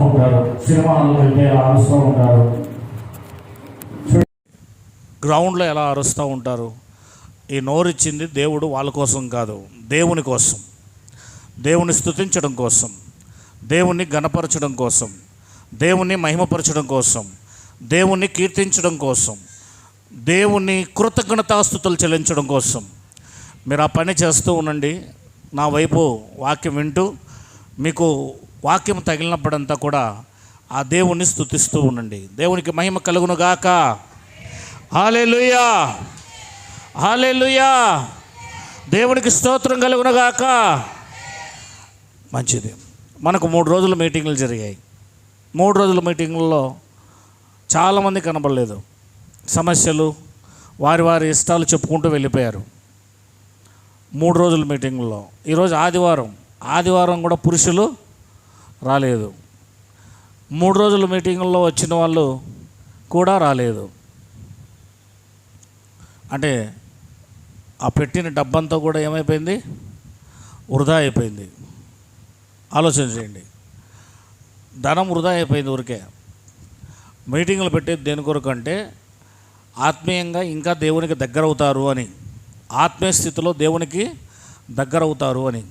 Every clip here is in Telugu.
ఉంటారు, సినిమాలు వెళ్తే అరుస్తూ ఉంటారు, గ్రౌండ్లో ఎలా అరుస్తూ ఉంటారు. ఈ నోరిచ్చింది దేవుడు వాళ్ళ కోసం కాదు, దేవుని కోసం, దేవుని స్తుతించడం కోసం, దేవుణ్ణి ఘనపరచడం కోసం, దేవుణ్ణి మహిమపరచడం కోసం, దేవుణ్ణి కీర్తించడం కోసం, దేవుణ్ణి కృతజ్ఞతాస్తుతులు చెల్లించడం కోసం మీరు ఆ పని చేస్తూ ఉండండి. నా వైపు వాక్యం వింటూ మీకు వాక్యం తగిలినప్పుడంతా కూడా ఆ దేవుణ్ణి స్తుతిస్తూ ఉండండి. దేవునికి మహిమ కలుగును గాక. హల్లెలూయా, హల్లెలూయా, దేవునికి స్తోత్రం కలుగును గాక. మంచిది. మనకు 3 రోజుల మీటింగులు జరిగాయి. 3 రోజుల మీటింగుల్లో చాలామంది కనబడలేదు. సమస్యలు, వారి వారి ఇష్టాలు చెప్పుకుంటూ వెళ్ళిపోయారు 3 రోజుల మీటింగుల్లో. ఈరోజు ఆదివారం కూడా పురుషులు రాలేదు. 3 రోజుల మీటింగుల్లో వచ్చిన వాళ్ళు కూడా రాలేదు. అంటే ఆ పెట్టిన డబ్బంతా కూడా ఏమైపోయింది? వృధా అయిపోయింది. ఆలోచన చేయండి. ధనం వృధా అయిపోయింది. ఊరికే మీటింగులు పెట్టేది దేని కొరకు అంటే ఆత్మీయంగా ఇంకా దేవునికి దగ్గర అవుతారు అని, ఆత్మీయ స్థితిలో దేవునికి దగ్గర అవుతారు అని.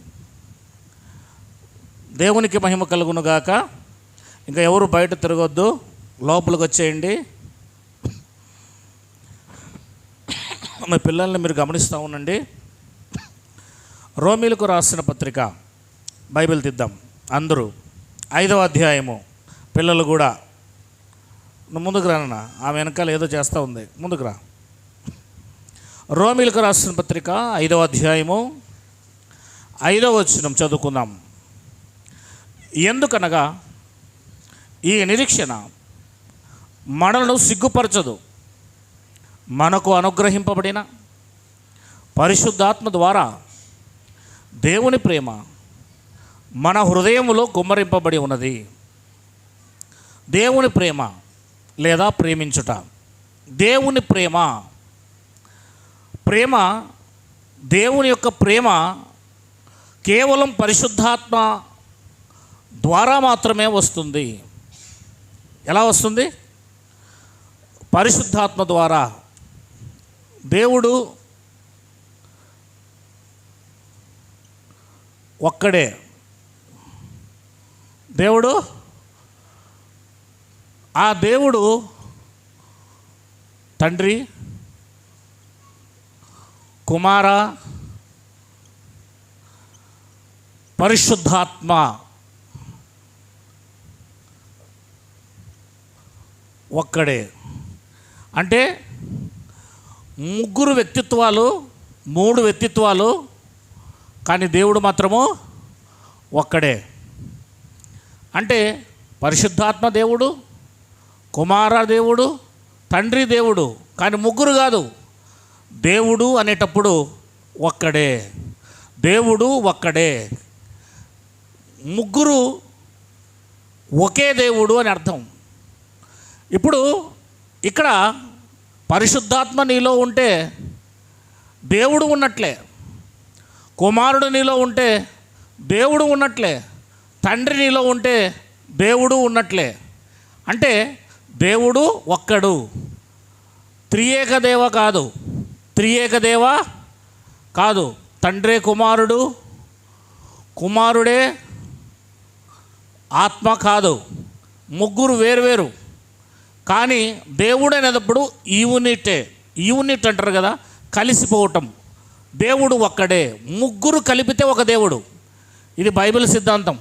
దేవునికి మహిమ కలుగును గాక. ఇంకా ఎవరు బయట తిరగొద్దు, లోపలికి వచ్చేయండి. మీ పిల్లల్ని మీరు గమనిస్తూ ఉండండి. రోమీలకు రాసిన పత్రిక, బైబిల్ తీద్దాం అందరూ, 5వ అధ్యాయము. పిల్లలు కూడా ముందుకు రానన్నా, ఆమె వెనకాల ఏదో చేస్తూ ఉంది, ముందుకు రా. రోమీలకు రాసిన పత్రిక 5వ అధ్యాయము 5వ వచనం చదువుకుందాం. ఎందుకనగా ఈ నిరీక్షణ మనలను సిగ్గుపరచదు, మనకు అనుగ్రహింపబడిన పరిశుద్ధాత్మ ద్వారా దేవుని ప్రేమ మన హృదయములో కుమ్మరింపబడి ఉన్నది. దేవుని ప్రేమ లేదా ప్రేమించుట, దేవుని ప్రేమ, దేవుని యొక్క ప్రేమ కేవలం పరిశుద్ధాత్మ ద్వారా మాత్రమే వస్తుంది. ఎలా వస్తుంది? పరిశుద్ధాత్మ ద్వారా. దేవుడు ఒక్కడే. ఆ దేవుడు తండ్రి, కుమార, పరిశుద్ధాత్మ ఒక్కడే. అంటే 3 వ్యక్తిత్వాలు, 3 వ్యక్తిత్వాలు, కానీ దేవుడు మాత్రము ఒక్కడే. అంటే పరిశుద్ధాత్మ దేవుడు, కుమార దేవుడు, తండ్రి దేవుడు, కానీ 3 కాదు. దేవుడు అనేటప్పుడు ఒక్కడే, దేవుడు ఒక్కడే. 3 ఒకే దేవుడు అని అర్థం. ఇప్పుడు ఇక్కడ పరిశుద్ధాత్మ నీలో ఉంటే దేవుడు ఉన్నట్లే, కుమారుడు నీలో ఉంటే దేవుడు ఉన్నట్లే, తండ్రి నీలో ఉంటే దేవుడు ఉన్నట్లే. అంటే దేవుడు ఒక్కడు, త్రియేక దేవ కాదు, తండ్రే కుమారుడు, కుమారుడే ఆత్మ కాదు. 3 వేరువేరు, కానీ దేవుడు అనేటప్పుడు యూనిట్ అంటారు కదా, కలిసిపోవటం. దేవుడు ఒక్కడే, 3 కలిపితే ఒక దేవుడు. ఇది బైబిల్ సిద్ధాంతం.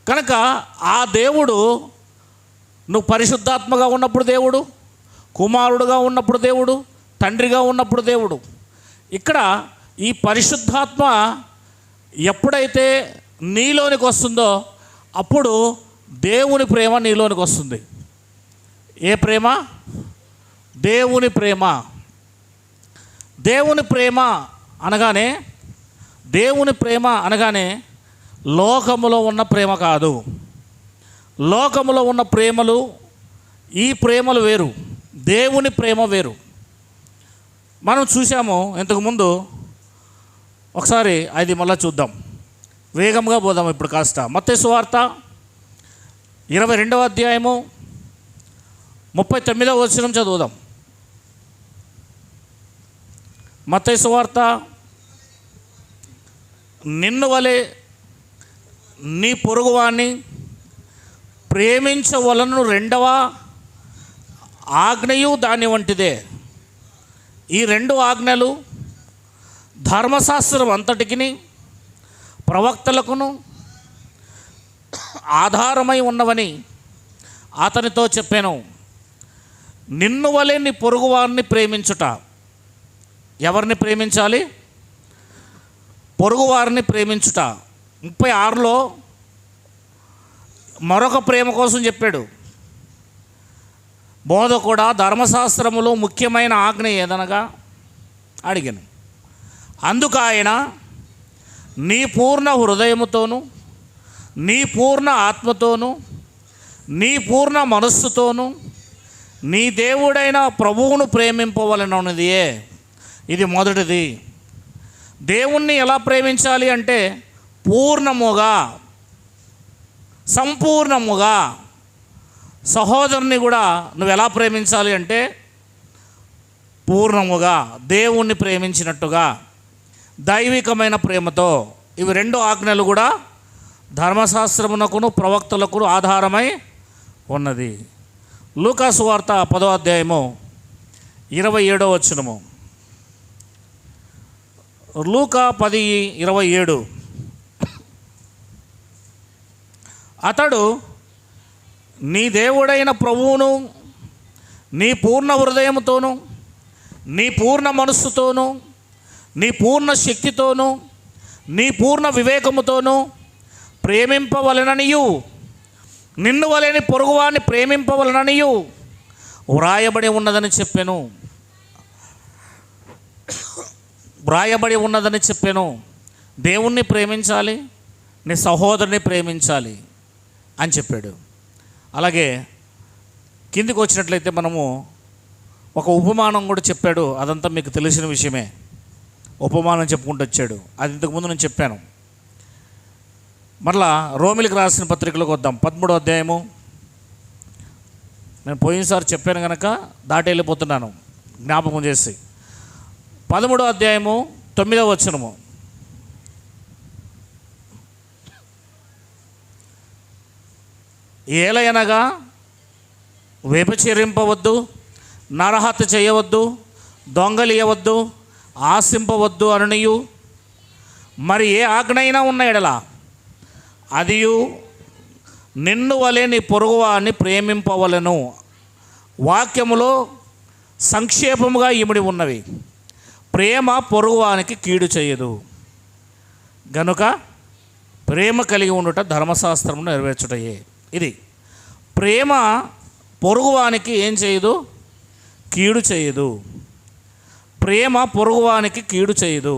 కనుక ఆ దేవుడు, నువ్వు పరిశుద్ధాత్మగా ఉన్నప్పుడు దేవుడు, కుమారుడుగా ఉన్నప్పుడు దేవుడు, తండ్రిగా ఉన్నప్పుడు దేవుడు. ఇక్కడ ఈ పరిశుద్ధాత్మ ఎప్పుడైతే నీలోనికి వస్తుందో అప్పుడు దేవుని ప్రేమ నీలోనికి వస్తుంది. ఏ ప్రేమ? దేవుని ప్రేమ. దేవుని ప్రేమ అనగానే లోకములో ఉన్న ప్రేమ కాదు. లోకములో ఉన్న ప్రేమలు, ఈ ప్రేమలు వేరు, దేవుని ప్రేమ వేరు. మనం చూసాము ఇంతకుముందు. ఒకసారి అది మళ్ళీ చూద్దాం, వేగంగా పోదాం ఇప్పుడు కాస్త. మత్తయి సువార్త 22వ అధ్యాయము 39వ వచనం చదువుదాం. మత్తయి సువార్త, నిన్ను వలె నీ పొరుగువాన్ని ప్రేమించవలను రెండవ ఆజ్ఞయు దాని వంటిదే. ఈ రెండు ఆజ్ఞలు ధర్మశాస్త్రం అంతటికిని ప్రవక్తలకును ఆధారమై ఉన్నవని అతనితో చెప్పాను. నిన్ను వలె నీ పొరుగువారిని ప్రేమించుట. ఎవరిని ప్రేమించాలి? పొరుగువారిని ప్రేమించుట. 36లో మరొక ప్రేమ కోసం చెప్పాడు. బోధకుడా, ధర్మశాస్త్రములో ముఖ్యమైన ఆజ్ఞ ఏదనగా అడిగాను. అందుకు ఆయన, నీ పూర్ణ హృదయముతోను, నీ పూర్ణ ఆత్మతోను, నీ పూర్ణ మనస్సుతోను నీ దేవుడైన ప్రభువును ప్రేమింపవలనన్నదియే. ఇది మొదటిది. దేవుణ్ణి ఎలా ప్రేమించాలి అంటే పూర్ణముగా, సంపూర్ణముగా. సహోదరుని కూడా నువ్వు ఎలా ప్రేమించాలి అంటే పూర్ణముగా, దేవుణ్ణి ప్రేమించినట్టుగా, దైవికమైన ప్రేమతో. ఇవి రెండు ఆజ్ఞలు కూడా ధర్మశాస్త్రమునకును ప్రవక్తలకు ఆధారమై ఉన్నది. లూకా సువార్త 10వ అధ్యాయము 27వ వచనము. లూకా 10:27. అతడు నీ దేవుడైన ప్రభువును నీ పూర్ణ హృదయముతోను, నీ పూర్ణ మనస్సుతోను, నీ పూర్ణ శక్తితోను, నీ పూర్ణ వివేకముతోను ప్రేమింపవలననియు, నిన్ను వలెని పొరుగువాన్ని ప్రేమింపవలననియు వ్రాయబడి ఉన్నదని చెప్పాను. వ్రాయబడి ఉన్నదని చెప్పాను. దేవుణ్ణి ప్రేమించాలి, నీ సహోదరుని ప్రేమించాలి అని చెప్పాడు. అలాగే కిందికి వచ్చినట్లయితే మనము ఒక ఉపమానం కూడా చెప్పాడు. అదంతా మీకు తెలిసిన విషయమే. ఉపమానం చెప్పుకుంటూ వచ్చాడు. అది ఇంతకుముందు నేను చెప్పాను. మరలా రోమిలికి రాసిన పత్రికలోకి వద్దాం. 13వ అధ్యాయము. నేను పోయినసారి చెప్పాను కనుక దాటి వెళ్ళిపోతున్నాను జ్ఞాపకం చేసి. 13వ అధ్యాయము 9వ వచనము. ఏలయనగా వ్యభిచరింపవద్దు, నరహత్య చేయవద్దు, దొంగలియవద్దు, ఆశింపవద్దు అననియు మరి ఏ ఆజ్ఞైనా ఉన్న ఎడల అదియు నిన్ను వలె నీ పొరుగువాన్ని ప్రేమింపవలను వాక్యములో సంక్షేపముగా ఇమిడి ఉన్నవి. ప్రేమ పొరుగువానికి కీడు చేయదు గనుక ప్రేమ కలిగి ఉండుట ధర్మశాస్త్రము నెరవేర్చుటయే. ఇది ప్రేమ పొరుగువానికి ఏం చేయదు? కీడు చేయదు. ప్రేమ పొరుగువానికి కీడు చేయదు.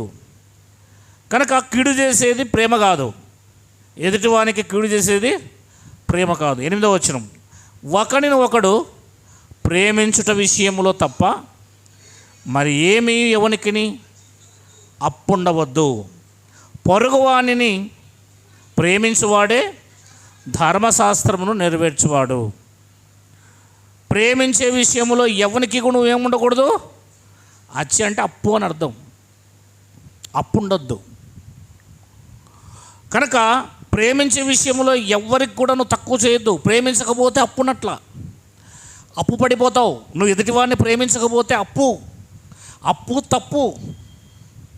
కనుక కీడు చేసేది ప్రేమ కాదు, ఎదుటివానికి కీడు చేసేది ప్రేమ కాదు. 8వ వచనం. ఒకరిని ఒకడు ప్రేమించుట విషయములో తప్ప మరి ఏమీ ఎవనికిని అప్పుండవద్దు. పొరుగువానిని ప్రేమించువాడే ధర్మశాస్త్రమును నెరవేర్చువాడు. ప్రేమించే విషయంలో ఎవరికి కూడా నువ్వేముండకూడదు? అచ్చి అంటే అప్పు అని అర్థం. అప్పు ఉండొద్దు. కనుక ప్రేమించే విషయంలో ఎవరికి కూడా నువ్వు తక్కువ చేయొద్దు. ప్రేమించకపోతే అప్పున్నట్ల, అప్పు పడిపోతావు. నువ్వు ఎదుటివాడిని ప్రేమించకపోతే అప్పు తప్పు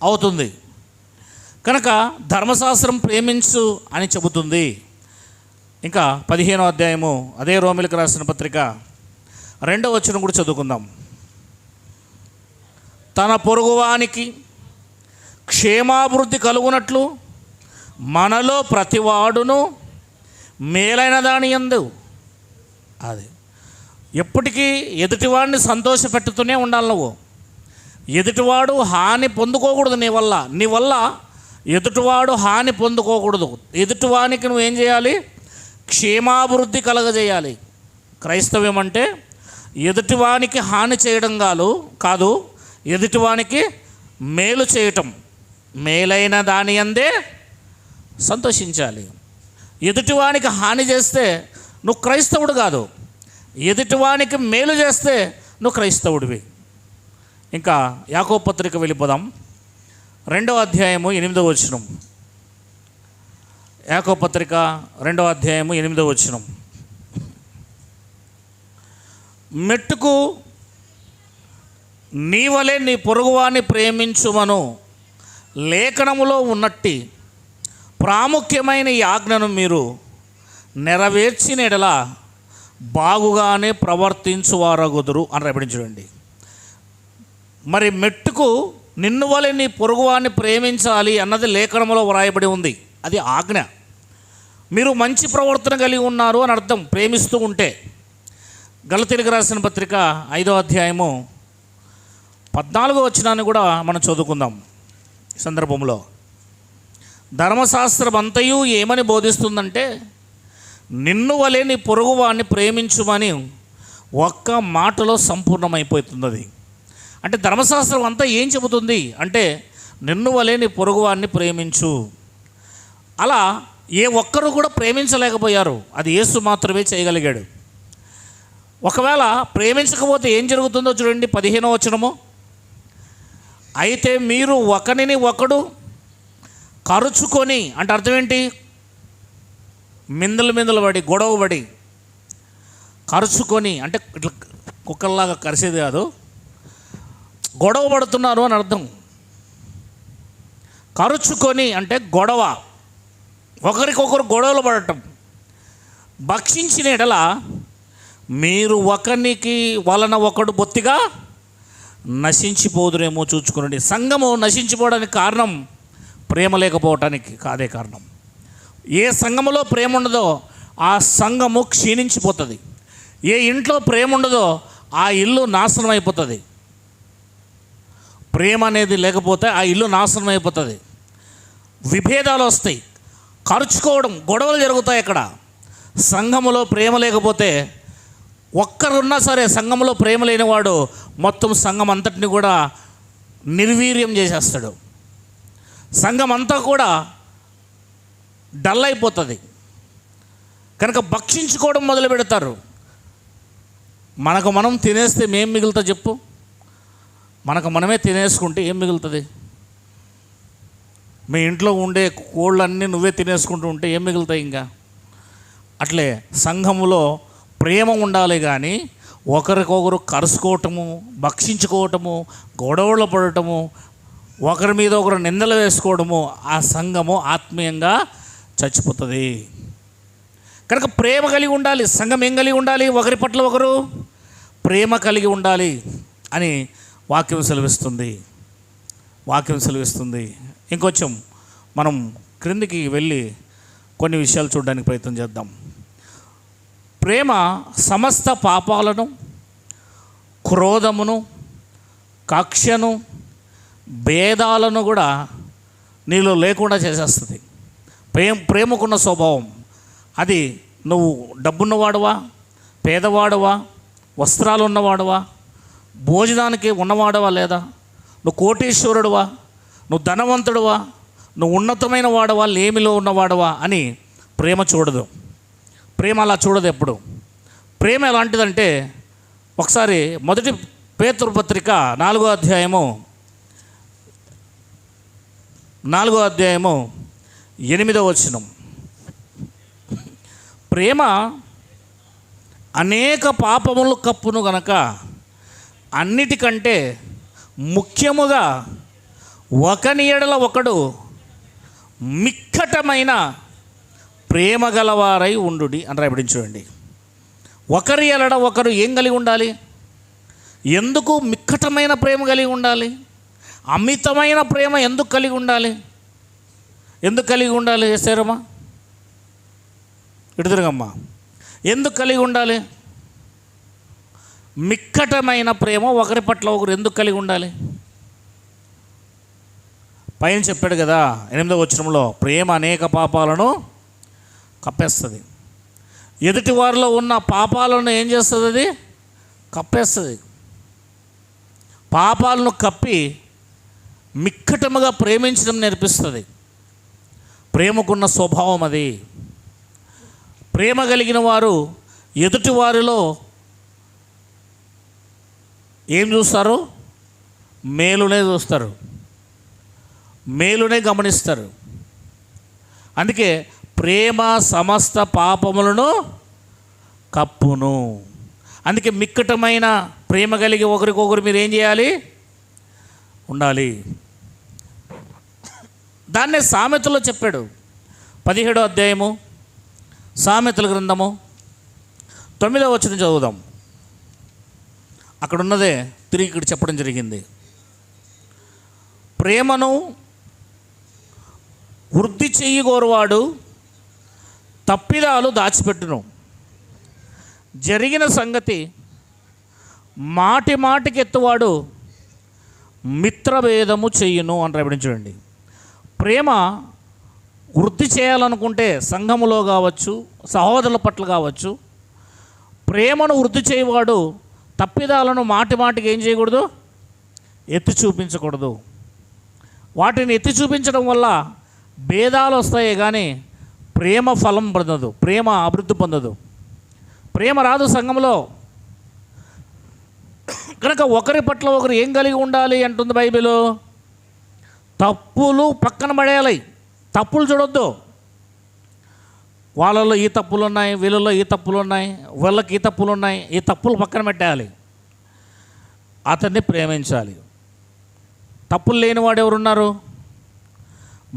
అవుతుంది. కనుక ధర్మశాస్త్రం ప్రేమించు అని చెబుతుంది. ఇంకా 15వ అధ్యాయము అదే రోమిలికి రాసిన పత్రిక 2వ వచనం కూడా చదువుకుందాం. తన పొరుగువానికి క్షేమాభివృద్ధి కలుగునట్లు మనలో ప్రతివాడును మేలైన దాని యందు, అది ఎప్పటికీ ఎదుటివాడిని సంతోషపెట్టుతూనే ఉండాలి. నువ్వు ఎదుటివాడు హాని పొందుకోకూడదు. నీ వల్ల ఎదుటివాడు హాని పొందుకోకూడదు. ఎదుటివానికి నువ్వేం చేయాలి? క్షేమాభివృద్ధి కలగజేయాలి. క్రైస్తవ్యం అంటే ఎదుటివానికి హాని చేయడం కాదు, ఎదుటివానికి మేలు చేయటం. మేలైన దాని అందే సంతోషించాలి. ఎదుటివానికి హాని చేస్తే నువ్వు క్రైస్తవుడు కాదు. ఎదుటివానికి మేలు చేస్తే నువ్వు క్రైస్తవుడివి. ఇంకా యాకోబు పత్రిక వెళ్ళిపోదాం. 2వ అధ్యాయము 8వ వచనం. యాకోబు పత్రిక 2వ అధ్యాయము 8వ వచనం. మెట్టుకు నీ వలె నీ పొరుగువాన్ని ప్రేమించుమను లేఖనములో ఉన్నట్టి ప్రాముఖ్యమైన ఈ ఆజ్ఞను మీరు నెరవేర్చిన ఎడల బాగుగానే ప్రవర్తించువారగుదురు అని రాయబడించండి. మరి మెట్టుకు నిన్ను వలె నీ పొరుగువాన్ని ప్రేమించాలి అన్నది లేఖనములో వ్రాయబడి ఉంది. అది ఆజ్ఞ. మీరు మంచి ప్రవర్తన కలిగి ఉన్నారు అని అర్థం ప్రేమిస్తూ ఉంటే. గలతీయులకు రాసిన పత్రిక 5వ అధ్యాయము 14వ వచనాన్ని కూడా మనం చదువుకుందాం. ఈ సందర్భంలో ధర్మశాస్త్రం అంతయు ఏమని బోధిస్తుందంటే, నిన్ను వలె నీ పొరుగువాన్ని ప్రేమించుమని ఒక్క మాటలో సంపూర్ణమైపోతుంది. అంటే ధర్మశాస్త్రం అంతా ఏం చెబుతుంది అంటే, నిన్ను వలె నీ పొరుగువాన్ని ప్రేమించు. అలా ఏ ఒక్కరు కూడా ప్రేమించలేకపోయారు. అది యేసు మాత్రమే చేయగలిగాడు. ఒకవేళ ప్రేమించకపోతే ఏం జరుగుతుందో చూడండి. 15వ వచనము. అయితే మీరు ఒకరిని ఒకడు కరుచుకొని, అంటే అర్థం ఏంటి? మిందలు పడి, గొడవ పడి, కరుచుకొని అంటే ఇట్లా కుక్కల్లాగా కరిసేది కాదు, గొడవ పడుతున్నారు అని అర్థం. కరుచుకొని అంటే గొడవ, ఒకరికొకరు గొడవలు పడటం. భక్షించిన ఎడల మీరు ఒకరికి వలన ఒకడు బొత్తిగా నశించిపోదురేమో చూచుకునండి. సంఘము నశించిపోవడానికి కారణం ప్రేమ లేకపోవటానికి కాదే కారణం. ఏ సంఘములో ప్రేమ ఉండదో ఆ సంఘము క్షీణించిపోతుంది. ఏ ఇంట్లో ప్రేమ ఉండదో ఆ ఇల్లు నాశనం అయిపోతుంది. ప్రేమ అనేది లేకపోతే ఆ ఇల్లు నాశనం అయిపోతుంది. విభేదాలు వస్తాయి, ఖర్చుకోవడం, గొడవలు జరుగుతాయి. అక్కడ సంఘములో ప్రేమ లేకపోతే ఒక్కరున్నా సరే, సంఘంలో ప్రేమ లేనివాడు మొత్తం సంఘం అంతటిని కూడా నిర్వీర్యం చేసేస్తాడు. సంఘం అంతా కూడా డల్ అయిపోతుంది. కనుక భక్షించుకోవడం మొదలు పెడతారు. మనకు మనం తినేస్తే ఏం మిగులుతుంది చెప్పు? మనకు మనమే తినేసుకుంటే ఏం మిగులుతుంది? మీ ఇంట్లో ఉండే కోళ్ళన్నీ నువ్వే తినేసుకుంటూ ఉంటే ఏం మిగులుతాయి? ఇంకా అట్లే సంఘములో ప్రేమ ఉండాలి, కానీ ఒకరికొకరు కరుసుకోవటము, భక్షించుకోవటము, గొడవలు పడటము, ఒకరి మీద ఒకరు నిందలు వేసుకోవడము, ఆ సంఘము ఆత్మీయంగా చచ్చిపోతుంది. కనుక ప్రేమ కలిగి ఉండాలి. సంఘం ఏం కలిగి ఉండాలి? ఒకరి పట్ల ఒకరు ప్రేమ కలిగి ఉండాలి అని వాక్యం సెలవిస్తుంది. ఇంకొంచెం మనం క్రిందికి వెళ్ళి కొన్ని విషయాలు చూడడానికి ప్రయత్నం చేద్దాం. ప్రేమ సమస్త పాపాలను, క్రోధమును, కక్షను, భేదాలను కూడా నీలో లేకుండా చేసేస్తుంది. ప్రేమకున్న స్వభావం అది. నువ్వు డబ్బున్నవాడువా, పేదవాడువా, వస్త్రాలు ఉన్నవాడువా, భోజనానికి ఉన్నవాడువా, లేదా నువ్వు కోటీశ్వరుడువా, నువ్వు ధనవంతుడువా, నువ్వు ఉన్నతమైన వాడవా, లేమిలో ఉన్నవాడవా అని ప్రేమ చూడదు. ప్రేమ అలా చూడదు ఎప్పుడు. ప్రేమ ఎలాంటిదంటే, ఒకసారి 1 పేతురు పత్రిక 4వ అధ్యాయము 8వ వచనం. ప్రేమ అనేక పాపములు కప్పును గనక అన్నిటికంటే ముఖ్యముగా ఒకని ఎడల ఒకడు మిక్కటమైన ప్రేమ గలవారై ఉండుడి అని రాయబడింది చూడండి. ఒకరి ఎడల ఒకరు ఏం కలిగి ఉండాలి? ఎందుకు మిక్కటమైన ప్రేమ కలిగి ఉండాలి? అమితమైన ప్రేమ ఎందుకు కలిగి ఉండాలి? ఎందుకు కలిగి ఉండాలి? చేశారమ్మా, ఇటు తిరగమ్మా. ఎందుకు కలిగి ఉండాలి? మిక్కటమైన ప్రేమ ఒకరి పట్ల ఒకరు ఎందుకు కలిగి ఉండాలి? పైన చెప్పాడు కదా 8వ వచనంలో, ప్రేమ అనేక పాపాలను కప్పేస్తుంది. ఎదుటి వారిలో ఉన్న పాపాలను ఏం చేస్తుంది? అది కప్పేస్తుంది. పాపాలను కప్పి మిక్కటముగా ప్రేమించడం నేర్పిస్తుంది. ప్రేమకున్న స్వభావం అది. ప్రేమ కలిగిన వారు ఎదుటి వారిలో ఏం చూస్తారు? మేలునే చూస్తారు, మేలునే గమనిస్తారు. అందుకే ప్రేమ సమస్త పాపములను కప్పును. అందుకే మిక్కటమైన ప్రేమ కలిగి ఒకరికొకరు మీరు ఏం చేయాలి? ఉండాలి. దాన్నే సామెతలో చెప్పాడు. 17వ అధ్యాయము సామెతల గ్రంథము 9వ వచనం చదువుదాం. అక్కడ ఉన్నదే తిరిగి ఇక్కడ చెప్పడం జరిగింది. ప్రేమను వృద్ధి చెయ్యగోరువాడు తప్పిదాలు దాచిపెట్టును, జరిగిన సంగతి మాటి మాటికి ఎత్తువాడు మిత్రభేదము చెయ్యును అని రాయబడి చూడండి. ప్రేమ వృద్ధి చేయాలనుకుంటే సంఘములో కావచ్చు, సహోదరుల పట్ల కావచ్చు, ప్రేమను వృద్ధి చేయవాడు తప్పిదాలను మాటి మాటికి ఏం చేయకూడదు? ఎత్తి చూపించకూడదు. వాటిని ఎత్తి చూపించడం వల్ల భేదాలు వస్తాయి కానీ ప్రేమ ఫలం పొందదు, ప్రేమ అభివృద్ధి పొందదు, ప్రేమ రాదు సంఘంలో. కనుక ఒకరి పట్ల ఒకరు ఏం కలిగి ఉండాలి అంటుంది బైబిల్? తప్పులు పక్కన పడేయాలి, తప్పులు చూడొద్దు. వాళ్ళలో ఈ తప్పులు ఉన్నాయి, వీళ్ళలో ఈ తప్పులు ఉన్నాయి, వీళ్ళకి ఈ తప్పులు ఉన్నాయి, ఈ తప్పులు పక్కన పెట్టేయాలి. అతన్ని ప్రేమించాలి. తప్పులు లేనివాడు ఎవరున్నారు?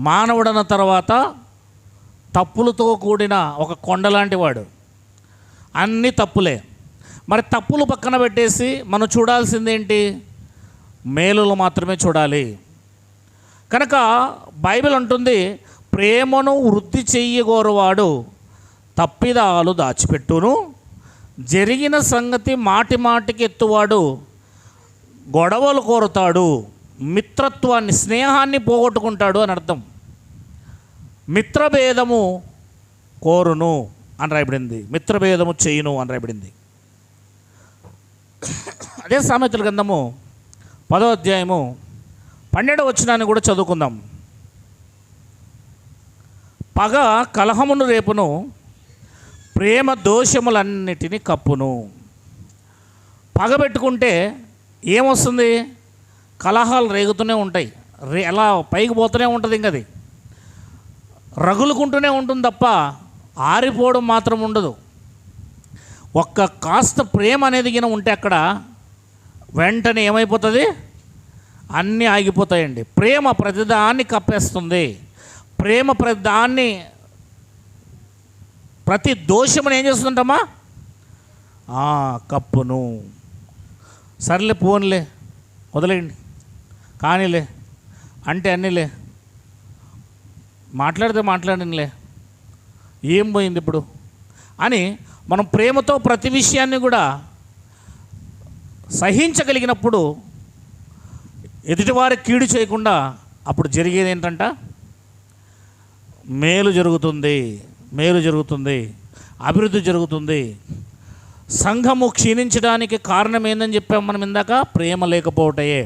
మానవుడన్న తర్వాత తప్పులతో కూడిన ఒక కొండలాంటి వాడు. అన్నీ తప్పులే. మరి తప్పులు పక్కన పెట్టేసి మనం చూడాల్సిందేంటి? మేలులు మాత్రమే చూడాలి. కనుక బైబిల్ అంటుంది, ప్రేమను వృద్ధి చెయ్యగోరువాడు తప్పిదాలు దాచిపెట్టును, జరిగిన సంగతి మాటి మాటికి ఎత్తువాడు గొడవలు కోరుతాడు, మిత్రత్వాన్ని స్నేహాన్ని పోగొట్టుకుంటాడు అని అర్థం. మిత్రభేదము కోరును అని రాయబడింది, మిత్రభేదము చేయును అని రాయబడింది. అదే సామెతల గ్రంథము 10వ అధ్యాయము 12వ వచనాన్ని కూడా చదువుకుందాం. పగ కలహమును రేపును, ప్రేమ దోషములన్నిటినీ కప్పును. పగ పెట్టుకుంటే ఏమొస్తుంది? కలహాలు రేగుతూనే ఉంటాయి, అలా పైకి పోతూనే ఉంటుంది. ఇంకది రగులుకుంటూనే ఉంటుంది తప్ప ఆరిపోవడం మాత్రం ఉండదు. ఒక్క కాస్త ప్రేమ అనేది గిన ఉంటే అక్కడ వెంటనే ఏమైపోతుంది? అన్నీ ఆగిపోతాయండి. ప్రేమ ప్రతిదాన్ని కప్పేస్తుంది. ప్రేమ ప్రతిదాన్ని, ప్రతి దోషమును ఏం చేస్తుంటామా? కప్పును. సర్లే, పోన్లే, వదిలేయండి, కానీలే, అంటే అన్నీలే, మాట్లాడితే మాట్లాడనులే, ఏం పోయింది ఇప్పుడు అని మనం ప్రేమతో ప్రతి విషయాన్ని కూడా సహించగలిగినప్పుడు ఎదుటివారి కీడు చేయకుండా అప్పుడు జరిగేది ఏంటంట? మేలు జరుగుతుంది, మేలు జరుగుతుంది, అభివృద్ధి జరుగుతుంది. సంఘము క్షీణించడానికి కారణం ఏందని చెప్పాం మనం ఇందాక? ప్రేమ లేకపోవటయే.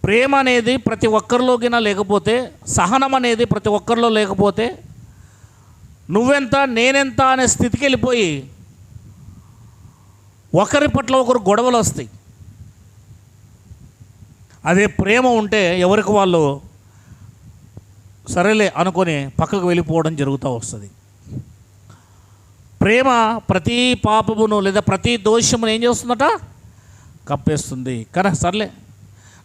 ప్రేమ అనేది ప్రతి ఒక్కరిలోకినా లేకపోతే, సహనం అనేది ప్రతి ఒక్కరిలో లేకపోతే, నువ్వెంత నేనెంత అనే స్థితికి వెళ్ళిపోయి ఒకరి పట్ల ఒకరు గొడవలు వస్తాయి. అదే ప్రేమ ఉంటే ఎవరికి వాళ్ళు సరేలే అనుకొని పక్కకు వెళ్ళిపోవడం జరుగుతూ వస్తుంది. ప్రేమ ప్రతి పాపమును లేదా ప్రతి దోషమును ఏం చేస్తుందట? కప్పేస్తుంది. కానీ సర్లే,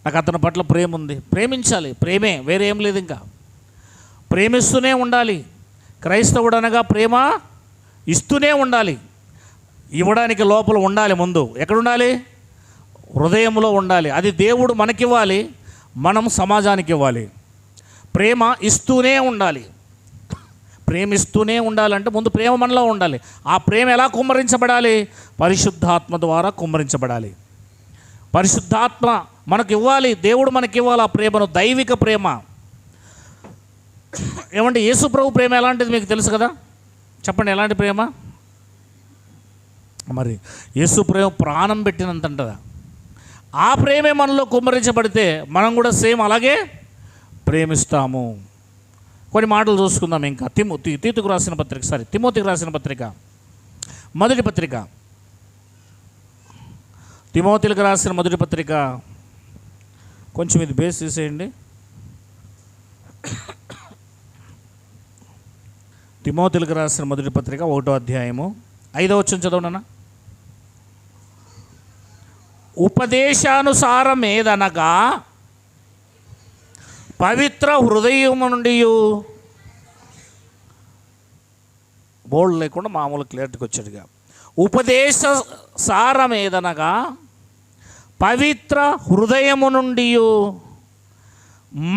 నాకు అతని పట్ల ప్రేమ ఉంది, ప్రేమించాలి, ప్రేమే, వేరే ఏం లేదు. ఇంకా ప్రేమిస్తూనే ఉండాలి. క్రైస్తవుడు అనగా ప్రేమ ఇస్తూనే ఉండాలి. ఇవ్వడానికి లోపల ఉండాలి. ముందు ఎక్కడ ఉండాలి? హృదయంలో ఉండాలి. అది దేవుడు మనకివ్వాలి, మనం సమాజానికి ఇవ్వాలి. ప్రేమ ఇస్తూనే ఉండాలి. ప్రేమిస్తూనే ఉండాలంటే ముందు ప్రేమ మనలో ఉండాలి. ఆ ప్రేమ ఎలా కుమ్మరించబడాలి? పరిశుద్ధాత్మ ద్వారా కుమ్మరించబడాలి. పరిశుద్ధాత్మ మనకు ఇవ్వాలి, దేవుడు మనకి ఇవ్వాలి ఆ ప్రేమను, దైవిక ప్రేమ. ఏమంటే యేసు ప్రభు ప్రేమ ఎలాంటిది మీకు తెలుసు కదా? చెప్పండి, ఎలాంటి ప్రేమ? మరి యేసు ప్రేమ ప్రాణం పెట్టినంత అంటదా. ఆ ప్రేమే మనలో కుమ్మరించబడితే మనం కూడా సేమ్ అలాగే ప్రేమిస్తాము. కొన్ని మాటలు చూసుకుందాం. ఇంకా తీతుకు రాసిన పత్రిక తిమోతికి రాసిన పత్రిక మొదటి పత్రిక, తిమోతికి రాసిన మొదటి పత్రిక, కొంచెం ఇది బేస్ తీసేయండి. తిమోతికి రాసిన మొదటి పత్రిక 1వ అధ్యాయము 5వ వచనం చదవనా. ఉపదేశానుసారం ఏదనగా పవిత్ర హృదయము నుండి, బోల్డ్ లేకుండా మామూలు క్లియర్టీకి వచ్చాడుగా. ఉపదేశ సారం ఏదనగా పవిత్ర హృదయము నుండి,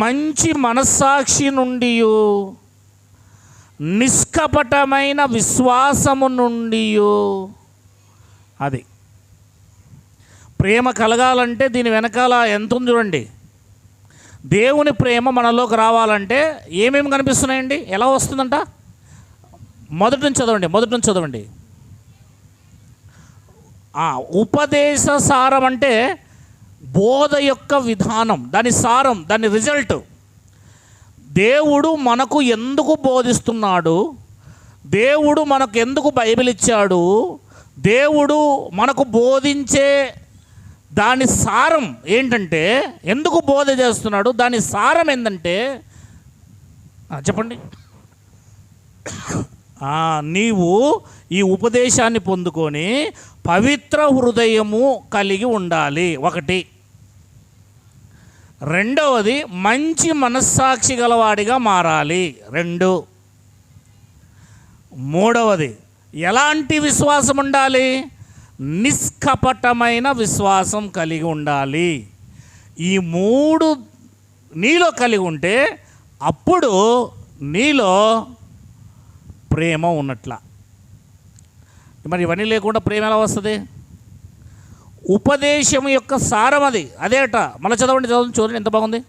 మంచి మనస్సాక్షి నుండి, నిష్కపటమైన విశ్వాసము నుండి. అది ప్రేమ కలగాలంటే దీని వెనకాల ఎంత ఉంది చూడండి. దేవుని ప్రేమ మనలోకి రావాలంటే ఏమేమి కనిపిస్తున్నాయండి? ఎలా వస్తుందంట? మొదటి నుంచి చదవండి. ఉపదేశ సారం అంటే బోధ యొక్క విధానం, దాని సారం, దాని రిజల్ట్. దేవుడు మనకు ఎందుకు బోధిస్తున్నాడు, దేవుడు మనకు ఎందుకు బైబిల్ ఇచ్చాడు, దేవుడు మనకు బోధించే దాని సారం ఏంటంటే, ఎందుకు బోధ చేస్తున్నాడు, దాని సారం ఏంటంటే చెప్పండి. నీవు ఈ ఉపదేశాన్ని పొందుకొని పవిత్ర హృదయము కలిగి ఉండాలి, ఒకటి. రెండవది, మంచి మనస్సాక్షి గలవాడిగా మారాలి, 2. మూడవది, ఎలాంటి విశ్వాసం ఉండాలి? నిష్కపటమైన విశ్వాసం కలిగి ఉండాలి. ఈ 3 నీలో కలిగి ఉంటే అప్పుడు నీలో ప్రేమ ఉన్నట్ల. మరి ఇవన్నీ లేకుండా ప్రేమ ఎలా వస్తుంది? ఉపదేశం యొక్క సారం అదేట. మళ్ళీ చూడండి ఎంత బాగుంది.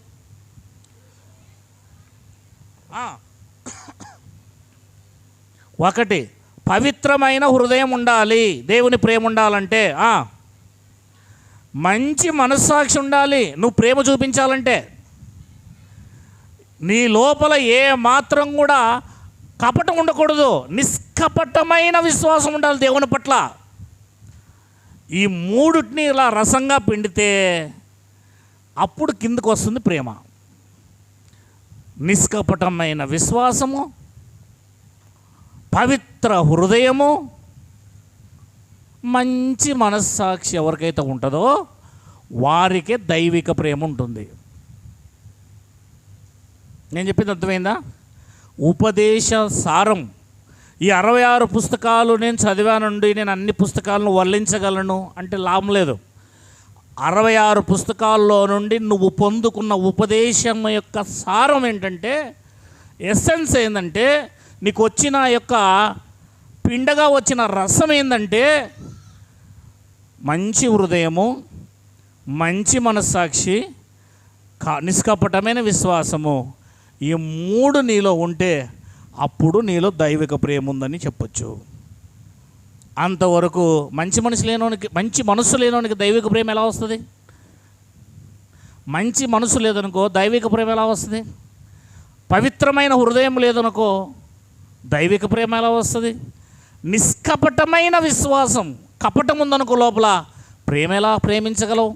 ఒకటి, పవిత్రమైన హృదయం ఉండాలి. దేవుని ప్రేమ ఉండాలంటే మంచి మనస్సాక్షి ఉండాలి. నువ్వు ప్రేమ చూపించాలంటే నీ లోపల ఏ మాత్రం కూడా కపటం ఉండకూడదు. నిష్కపటమైన విశ్వాసం ఉండాలి దేవుని పట్ల. ఈ 3టిని ఇలా రసంగా పిండితే అప్పుడు కిందకు వస్తుంది ప్రేమ. నిష్కపటమైన విశ్వాసము, పవిత్ర హృదయము, మంచి మనస్సాక్షి ఎవరికైతే ఉంటుందో వారికే దైవిక ప్రేమ ఉంటుంది. నేను చెప్పింది అర్థమైందా? ఉపదేశ సారం. ఈ 66 పుస్తకాలు నేను చదివానండి, నేను అన్ని పుస్తకాలను వర్ణించగలను అంటే లాభం లేదు. 66 పుస్తకాల్లో నుండి నువ్వు పొందుకున్న ఉపదేశం యొక్క సారం ఏంటంటే, ఎస్సెన్స్ ఏంటంటే, నీకు వచ్చిన యొక్క పిండగా వచ్చిన రసం ఏంటంటే మంచి హృదయము, మంచి మనస్సాక్షి, నిష్కపటమైన విశ్వాసము. ఈ 3 నీలో ఉంటే అప్పుడు నీలో దైవిక ప్రేమ ఉందని చెప్పొచ్చు. అంతవరకు మంచి మనసు లేనోనికి దైవిక ప్రేమ ఎలా వస్తుంది? మంచి మనసు లేదనుకో దైవిక ప్రేమ ఎలా వస్తుంది? పవిత్రమైన హృదయం లేదనుకో దైవిక ప్రేమ ఎలా వస్తుంది? నిష్కపటమైన విశ్వాసం, కపటం ఉందనుకో లోపల, ప్రేమ ఎలా ప్రేమించగలవు?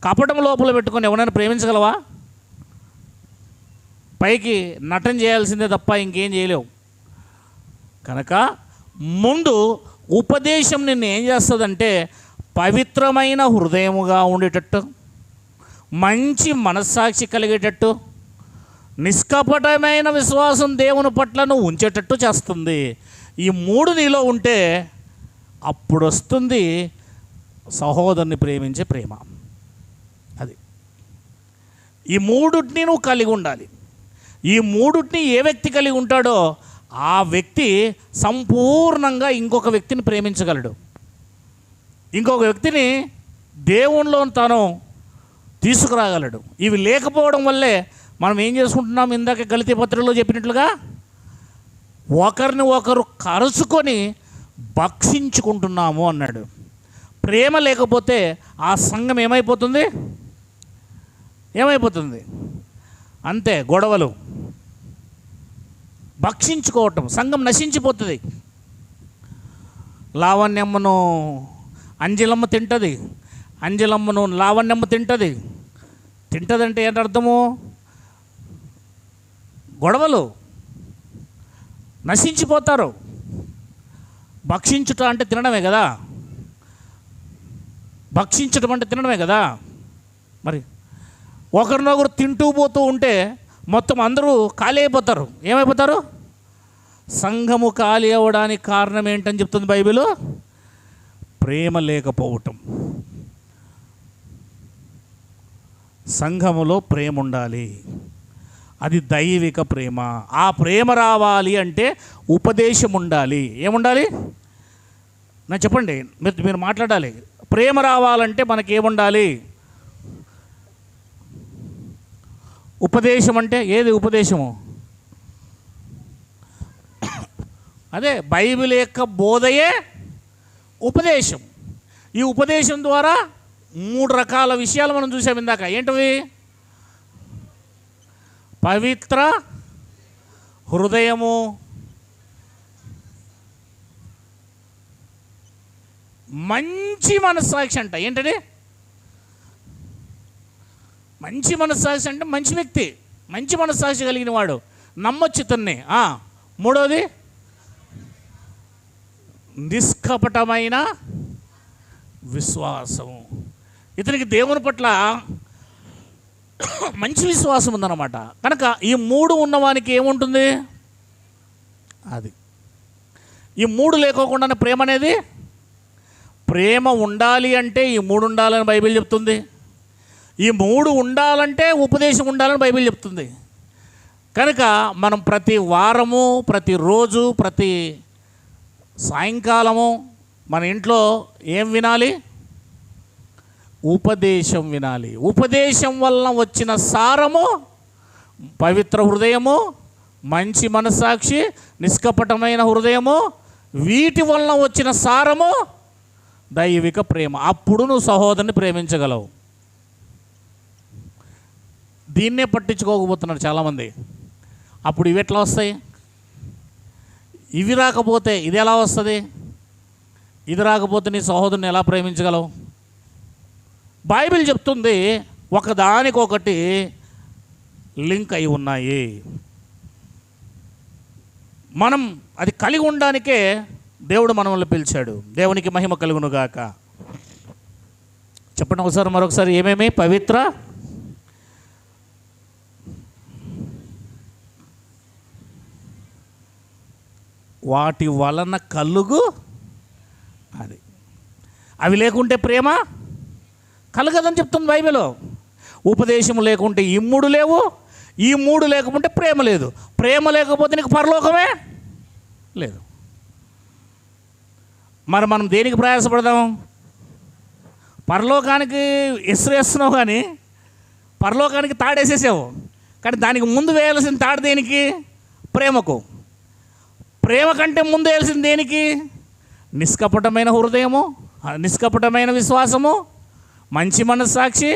కపటం లోపల పెట్టుకొని ఎవరైనా ప్రేమించగలవా? పైకి నటన చేయాల్సిందే తప్ప ఇంకేం చేయలేవు. కనుక ముందు ఉపదేశం నిన్ను ఏం చేస్తుందంటే పవిత్రమైన హృదయముగా ఉండేటట్టు, మంచి మనస్సాక్షి కలిగేటట్టు, నిష్కపటమైన విశ్వాసం దేవుని పట్ల నువ్వు ఉంచేటట్టు చేస్తుంది. ఈ 3 నీలో ఉంటే అప్పుడు వస్తుంది సహోదరుని ప్రేమించే ప్రేమ. అది ఈ 3టిని నువ్వు కలిగి ఉండాలి. ఈ 3టిని ఏ వ్యక్తి కలిగి ఉంటాడో ఆ వ్యక్తి సంపూర్ణంగా ఇంకొక వ్యక్తిని ప్రేమించగలడు. ఇంకొక వ్యక్తిని దేవునిలో తాను తీసుకురాగలడు. ఇవి లేకపోవడం వల్లే మనం ఏం చేసుకుంటున్నాం? ఇందాక గలితీ పత్రికలో చెప్పినట్లుగా ఒకరిని ఒకరు కరుచుకొని భక్షించుకుంటున్నాము అన్నాడు. ప్రేమ లేకపోతే ఆ సంఘం ఏమైపోతుంది? అంతే, గొడవలు. భక్షించుకోవటం. సంఘం నశించిపోతుంది. లావణ్యమ్మను అంజలమ్మ తింటుంది, అంజలమ్మను లావణ్యమ్మ తింటుంది. తింటుందంటే ఏంటి అర్థము? గొడవలు, నశించిపోతారు. భక్షించుట అంటే తినడమే కదా, భక్షించడం అంటే తినడమే కదా. మరి ఒకరినొకరు తింటూ పోతూ ఉంటే మొత్తం అందరూ ఖాళీ అయిపోతారు. ఏమైపోతారు? సంఘము ఖాళీ అవ్వడానికి కారణం ఏంటని చెప్తుంది బైబిల్. ప్రేమ లేకపోవటం. సంఘములో ప్రేమ ఉండాలి, అది దైవిక ప్రేమ. ఆ ప్రేమ రావాలి అంటే ఉపదేశం ఉండాలి. ఏముండాలి? నాకు చెప్పండి, మీరు మాట్లాడాలి. ప్రేమ రావాలంటే మనకి ఏముండాలి? ఉపదేశం అంటే ఏది ఉపదేశము? అదే బైబిల్ యొక్క బోధయే ఉపదేశం. ఈ ఉపదేశం ద్వారా 3 రకాల విషయాలు మనం చూసాం ఇందాక. ఏంటవి? పవిత్ర హృదయము, మంచి మనస్సాక్షి అంట. ఏంటది? మంచి మనస్సాక్షి అంటే మంచి వ్యక్తి, మంచి మనస్సాక్షి కలిగిన వాడు, నమ్మొచ్చు ఇతన్ని. మూడోది నిష్కపటమైన విశ్వాసము. ఇతనికి దేవుని పట్ల మంచి విశ్వాసం ఉందన్నమాట. కనుక ఈ 3 ఉన్నవానికి ఏముంటుంది? అది ఈ 3 లేకోకుండానే ప్రేమ అనేది, ప్రేమ ఉండాలి అంటే ఈ 3 ఉండాలని బైబిల్ చెప్తుంది. ఈ 3 ఉండాలంటే ఉపదేశం ఉండాలని బైబిల్ చెప్తుంది. కనుక మనం ప్రతి వారము, ప్రతిరోజు, ప్రతి సాయంకాలము మన ఇంట్లో ఏం వినాలి? ఉపదేశం వినాలి. ఉపదేశం వలన వచ్చిన సారము పవిత్ర హృదయము, మంచి మనస్సాక్షి, నిష్కపటమైన హృదయము. వీటి వలన వచ్చిన సారము దైవిక ప్రేమ. అప్పుడు నువ్వు సహోదరుని ప్రేమించగలవు. దీన్నే పట్టించుకోకపోతున్నారు చాలామంది. అప్పుడు ఇవి ఎట్లా వస్తాయి? ఇవి రాకపోతే ఇది ఎలా వస్తుంది? ఇది రాకపోతే నీ సహోదరుని ఎలా ప్రేమించగలవు? బైబిల్ చెప్తుంది ఒకదానికొకటి లింక్ అయి ఉన్నాయి. మనం అది కలిగి ఉండడానికే దేవుడు మనల్ని పిలిచాడు. దేవునికి మహిమ కలుగునుగాక. చెప్పండి ఒకసారి, మరొకసారి. ఏమేమి? పవిత్ర, వాటి వలన కలుగు, అది. అవి లేకుంటే ప్రేమ కలగదని చెప్తుంది బైబిల్. ఉపదేశం లేకుంటే ఈ 3 లేవు, ఈ 3 లేకపోతే ప్రేమ లేదు, ప్రేమ లేకపోతే నీకు పరలోకమే లేదు. మరి మనం దేనికి ప్రయాసపడదాం? పరలోకానికి వేస్తున్నావు కానీ పరలోకానికి తాడేసేసావు. కానీ దానికి ముందు వేయాల్సిన తాడు దేనికి? ప్రేమకు. ప్రేమ కంటే ముందు వేయాల్సింది దేనికి? నిష్కపటమైన హృదయము, నిష్కపటమైన విశ్వాసము, మంచి మనస్సాక్షి,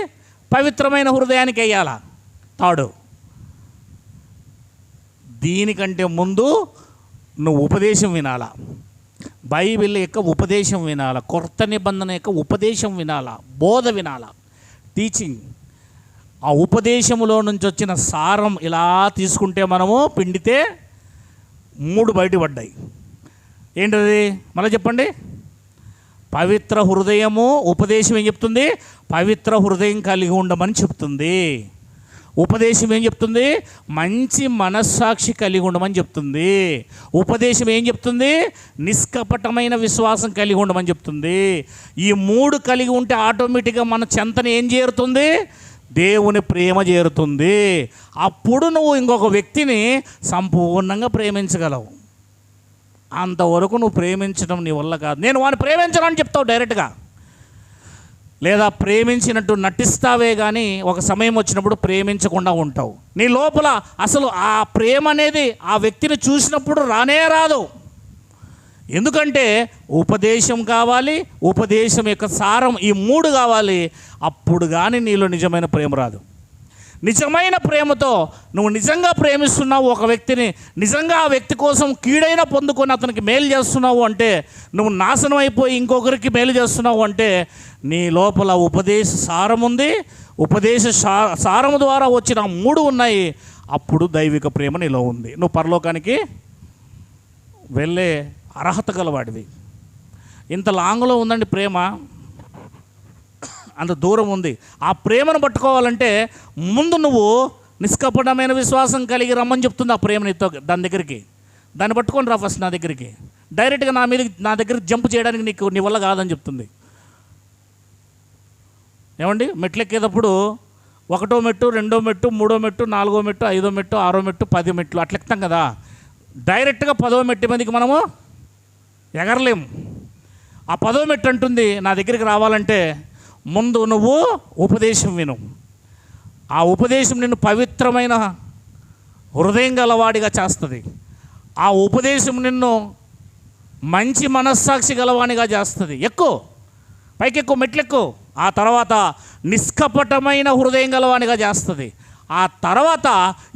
పవిత్రమైన హృదయానికి వేయాల తాడు. దీనికంటే ముందు నువ్వు ఉపదేశం వినాలా, బైబిల్ యొక్క ఉపదేశం వినాలా, కొత్త నిబంధన యొక్క ఉపదేశం వినాలా, బోధ వినాలా, టీచింగ్. ఆ ఉపదేశములో నుంచి వచ్చిన సారం ఇలా తీసుకుంటే మనము పిండితే 3 బయటపడ్డాయి. ఏంటది? మళ్ళీ చెప్పండి. పవిత్ర హృదయము. ఉపదేశం ఏం చెప్తుంది? పవిత్ర హృదయం కలిగి ఉండమని చెప్తుంది. ఉపదేశం ఏం చెప్తుంది? మంచి మనస్సాక్షి కలిగి ఉండమని చెప్తుంది. ఉపదేశం ఏం చెప్తుంది? నిష్కపటమైన విశ్వాసం కలిగి ఉండమని చెప్తుంది. ఈ 3 కలిగి ఉంటే ఆటోమేటిక్గా మన చెంతన ఏం చేరుతుంది? దేవుని ప్రేమ చేరుతుంది. అప్పుడు నువ్వు ఇంకొక వ్యక్తిని సంపూర్ణంగా ప్రేమించగలవు. అంతవరకు నువ్వు ప్రేమించడం నీ వల్ల కాదు. నేను వాడిని ప్రేమించను అని చెప్తావు డైరెక్ట్గా, లేదా ప్రేమించినట్టు నటిస్తావే కానీ ఒక సమయం వచ్చినప్పుడు ప్రేమించకుండా ఉంటావు. నీ లోపల అసలు ఆ ప్రేమ అనేది ఆ వ్యక్తిని చూసినప్పుడు రానే రాదు. ఎందుకంటే ఉపదేశం కావాలి, ఉపదేశం యొక్క సారం, ఈ 3 కావాలి. అప్పుడు కానీ నీలో నిజమైన ప్రేమ రాదు. నిజమైన ప్రేమతో నువ్వు నిజంగా ప్రేమిస్తున్నావు ఒక వ్యక్తిని, నిజంగా ఆ వ్యక్తి కోసం కీడైన పొందుకొని అతనికి మేలు చేస్తున్నావు అంటే, నువ్వు నాశనం అయిపోయి ఇంకొకరికి మేలు చేస్తున్నావు అంటే నీ లోపల ఉపదేశ సారం ఉంది. ఉపదేశ సారము ద్వారా వచ్చిన 3 ఉన్నాయి. అప్పుడు దైవిక ప్రేమ నీలో ఉంది. నువ్వు పరలోకానికి వెళ్ళే అర్హత గలవాడివి. ఇంత లాంగ్లో ఉందండి ప్రేమ, అంత దూరం ఉంది. ఆ ప్రేమను పట్టుకోవాలంటే ముందు నువ్వు నిష్కపటమైన విశ్వాసం కలిగి రమ్మని చెప్తుంది ఆ ప్రేమ నీతో. దాని దగ్గరికి దాన్ని పట్టుకొని రా ఫస్ట్ నా దగ్గరికి. డైరెక్ట్గా నా దగ్గరికి జంప్ చేయడానికి నీ వల్ల కాదని చెప్తుంది. ఏమండి, మెట్లు ఎక్కేటప్పుడు 1వ మెట్టు, 2వ మెట్టు, 3వ మెట్టు, 4వ మెట్టు, 5వ మెట్టు, 6వ మెట్టు, 10 మెట్లు అట్లా ఎక్కుతాం కదా. డైరెక్ట్గా 10వ మెట్టు మీదకి మనము ఎగరలేము. ఆ 10వ మెట్టు అంటుంది నా దగ్గరికి రావాలంటే ముందు నువ్వు ఉపదేశం విను. ఆ ఉపదేశం నిన్ను పవిత్రమైన హృదయం గలవాడిగా చేస్తుంది. ఆ ఉపదేశం నిన్ను మంచి మనస్సాక్షి గలవాడిగా చేస్తుంది. పైకెక్కు, మెట్లెక్కు. ఆ తర్వాత నిష్కపటమైన హృదయం గలవాడిగా చేస్తుంది. ఆ తర్వాత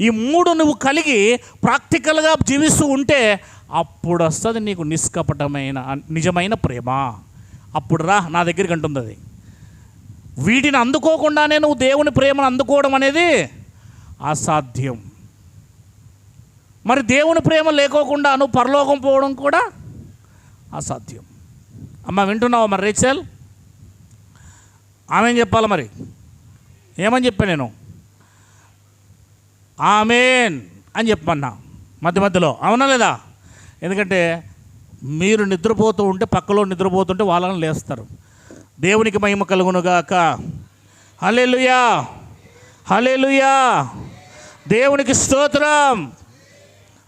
ఈ 3 నువ్వు కలిగి ప్రాక్టికల్గా జీవిస్తూ ఉంటే అప్పుడు వస్తుంది నీకు నిష్కపటమైన నిజమైన ప్రేమ. అప్పుడు రా నా దగ్గరికి అంటుంది అది. వీటిని అందుకోకుండానే నువ్వు దేవుని ప్రేమను అందుకోవడం అనేది అసాధ్యం. మరి దేవుని ప్రేమ లేకోకుండా నువ్వు పరలోకం పోవడం కూడా అసాధ్యం. అమ్మ వింటున్నావా మరి రేచల్? ఆమెం చెప్పాలి మరి? ఏమని చెప్పా నేను? ఆమేన్ అని చెప్పమన్నా మధ్యలో, అవునా లేదా? ఎందుకంటే మీరు నిద్రపోతూ ఉంటే పక్కలో నిద్రపోతుంటే వాళ్ళని లేస్తారు. దేవునికి మహిమ కలుగునుగాక. హల్లెలూయా, హల్లెలూయా, దేవునికి స్తోత్రం.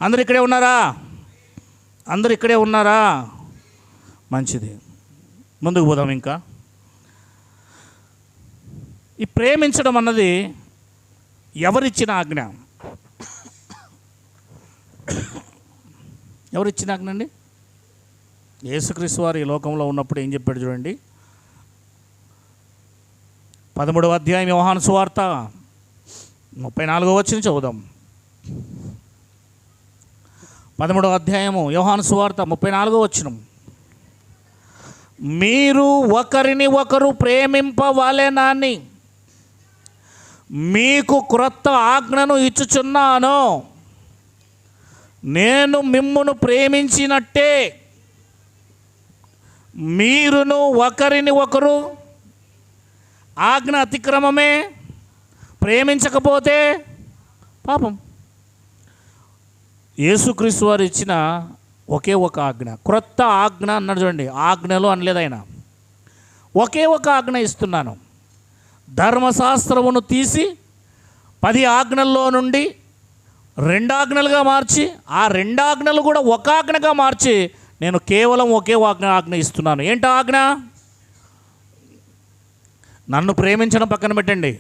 అందరు ఇక్కడే ఉన్నారా? అందరు ఇక్కడే ఉన్నారా? మంచిది, ముందుకు పోదాం. ఇంకా ఈ ప్రేమించడం అన్నది ఎవరిచ్చిన ఆజ్ఞ? ఎవరిచ్చిన ఆజ్ఞ అండి? యేసుక్రీస్తు వారు ఈ లోకంలో ఉన్నప్పుడు ఏం చెప్పాడు చూడండి. 13వ అధ్యాయం యోహాను సువార్త 34వ వచనం చదువుదాం. 13వ అధ్యాయము యోహాను సువార్త 34వ వచనం. మీరు ఒకరిని ఒకరు ప్రేమింపవలెనని మీకు క్రొత్త ఆజ్ఞను ఇచ్చుచున్నాను. నేను మిమ్మును ప్రేమించినట్టే మీరును ఒకరిని ఒకరు, ఆజ్ఞ అతిక్రమమే, ప్రేమించకపోతే పాపం. యేసుక్రీస్తు వారు ఇచ్చిన ఒకే ఒక ఆజ్ఞ, క్రొత్త ఆజ్ఞ అన్నాడు చూడండి. ఆజ్ఞలు అనలేదు ఆయన. ఒకే ఒక ఆజ్ఞ ఇస్తున్నాను. ధర్మశాస్త్రమును తీసి 10 ఆజ్ఞల్లో నుండి 2 ఆజ్ఞలుగా మార్చి, ఆ 2 ఆజ్ఞలు కూడా ఒక ఆజ్ఞగా మార్చి నేను కేవలం ఒకే ఆజ్ఞ ఇస్తున్నాను. ఏంటి ఆజ్ఞ? నన్ను ప్రేమించడం పక్కన పెట్టండి.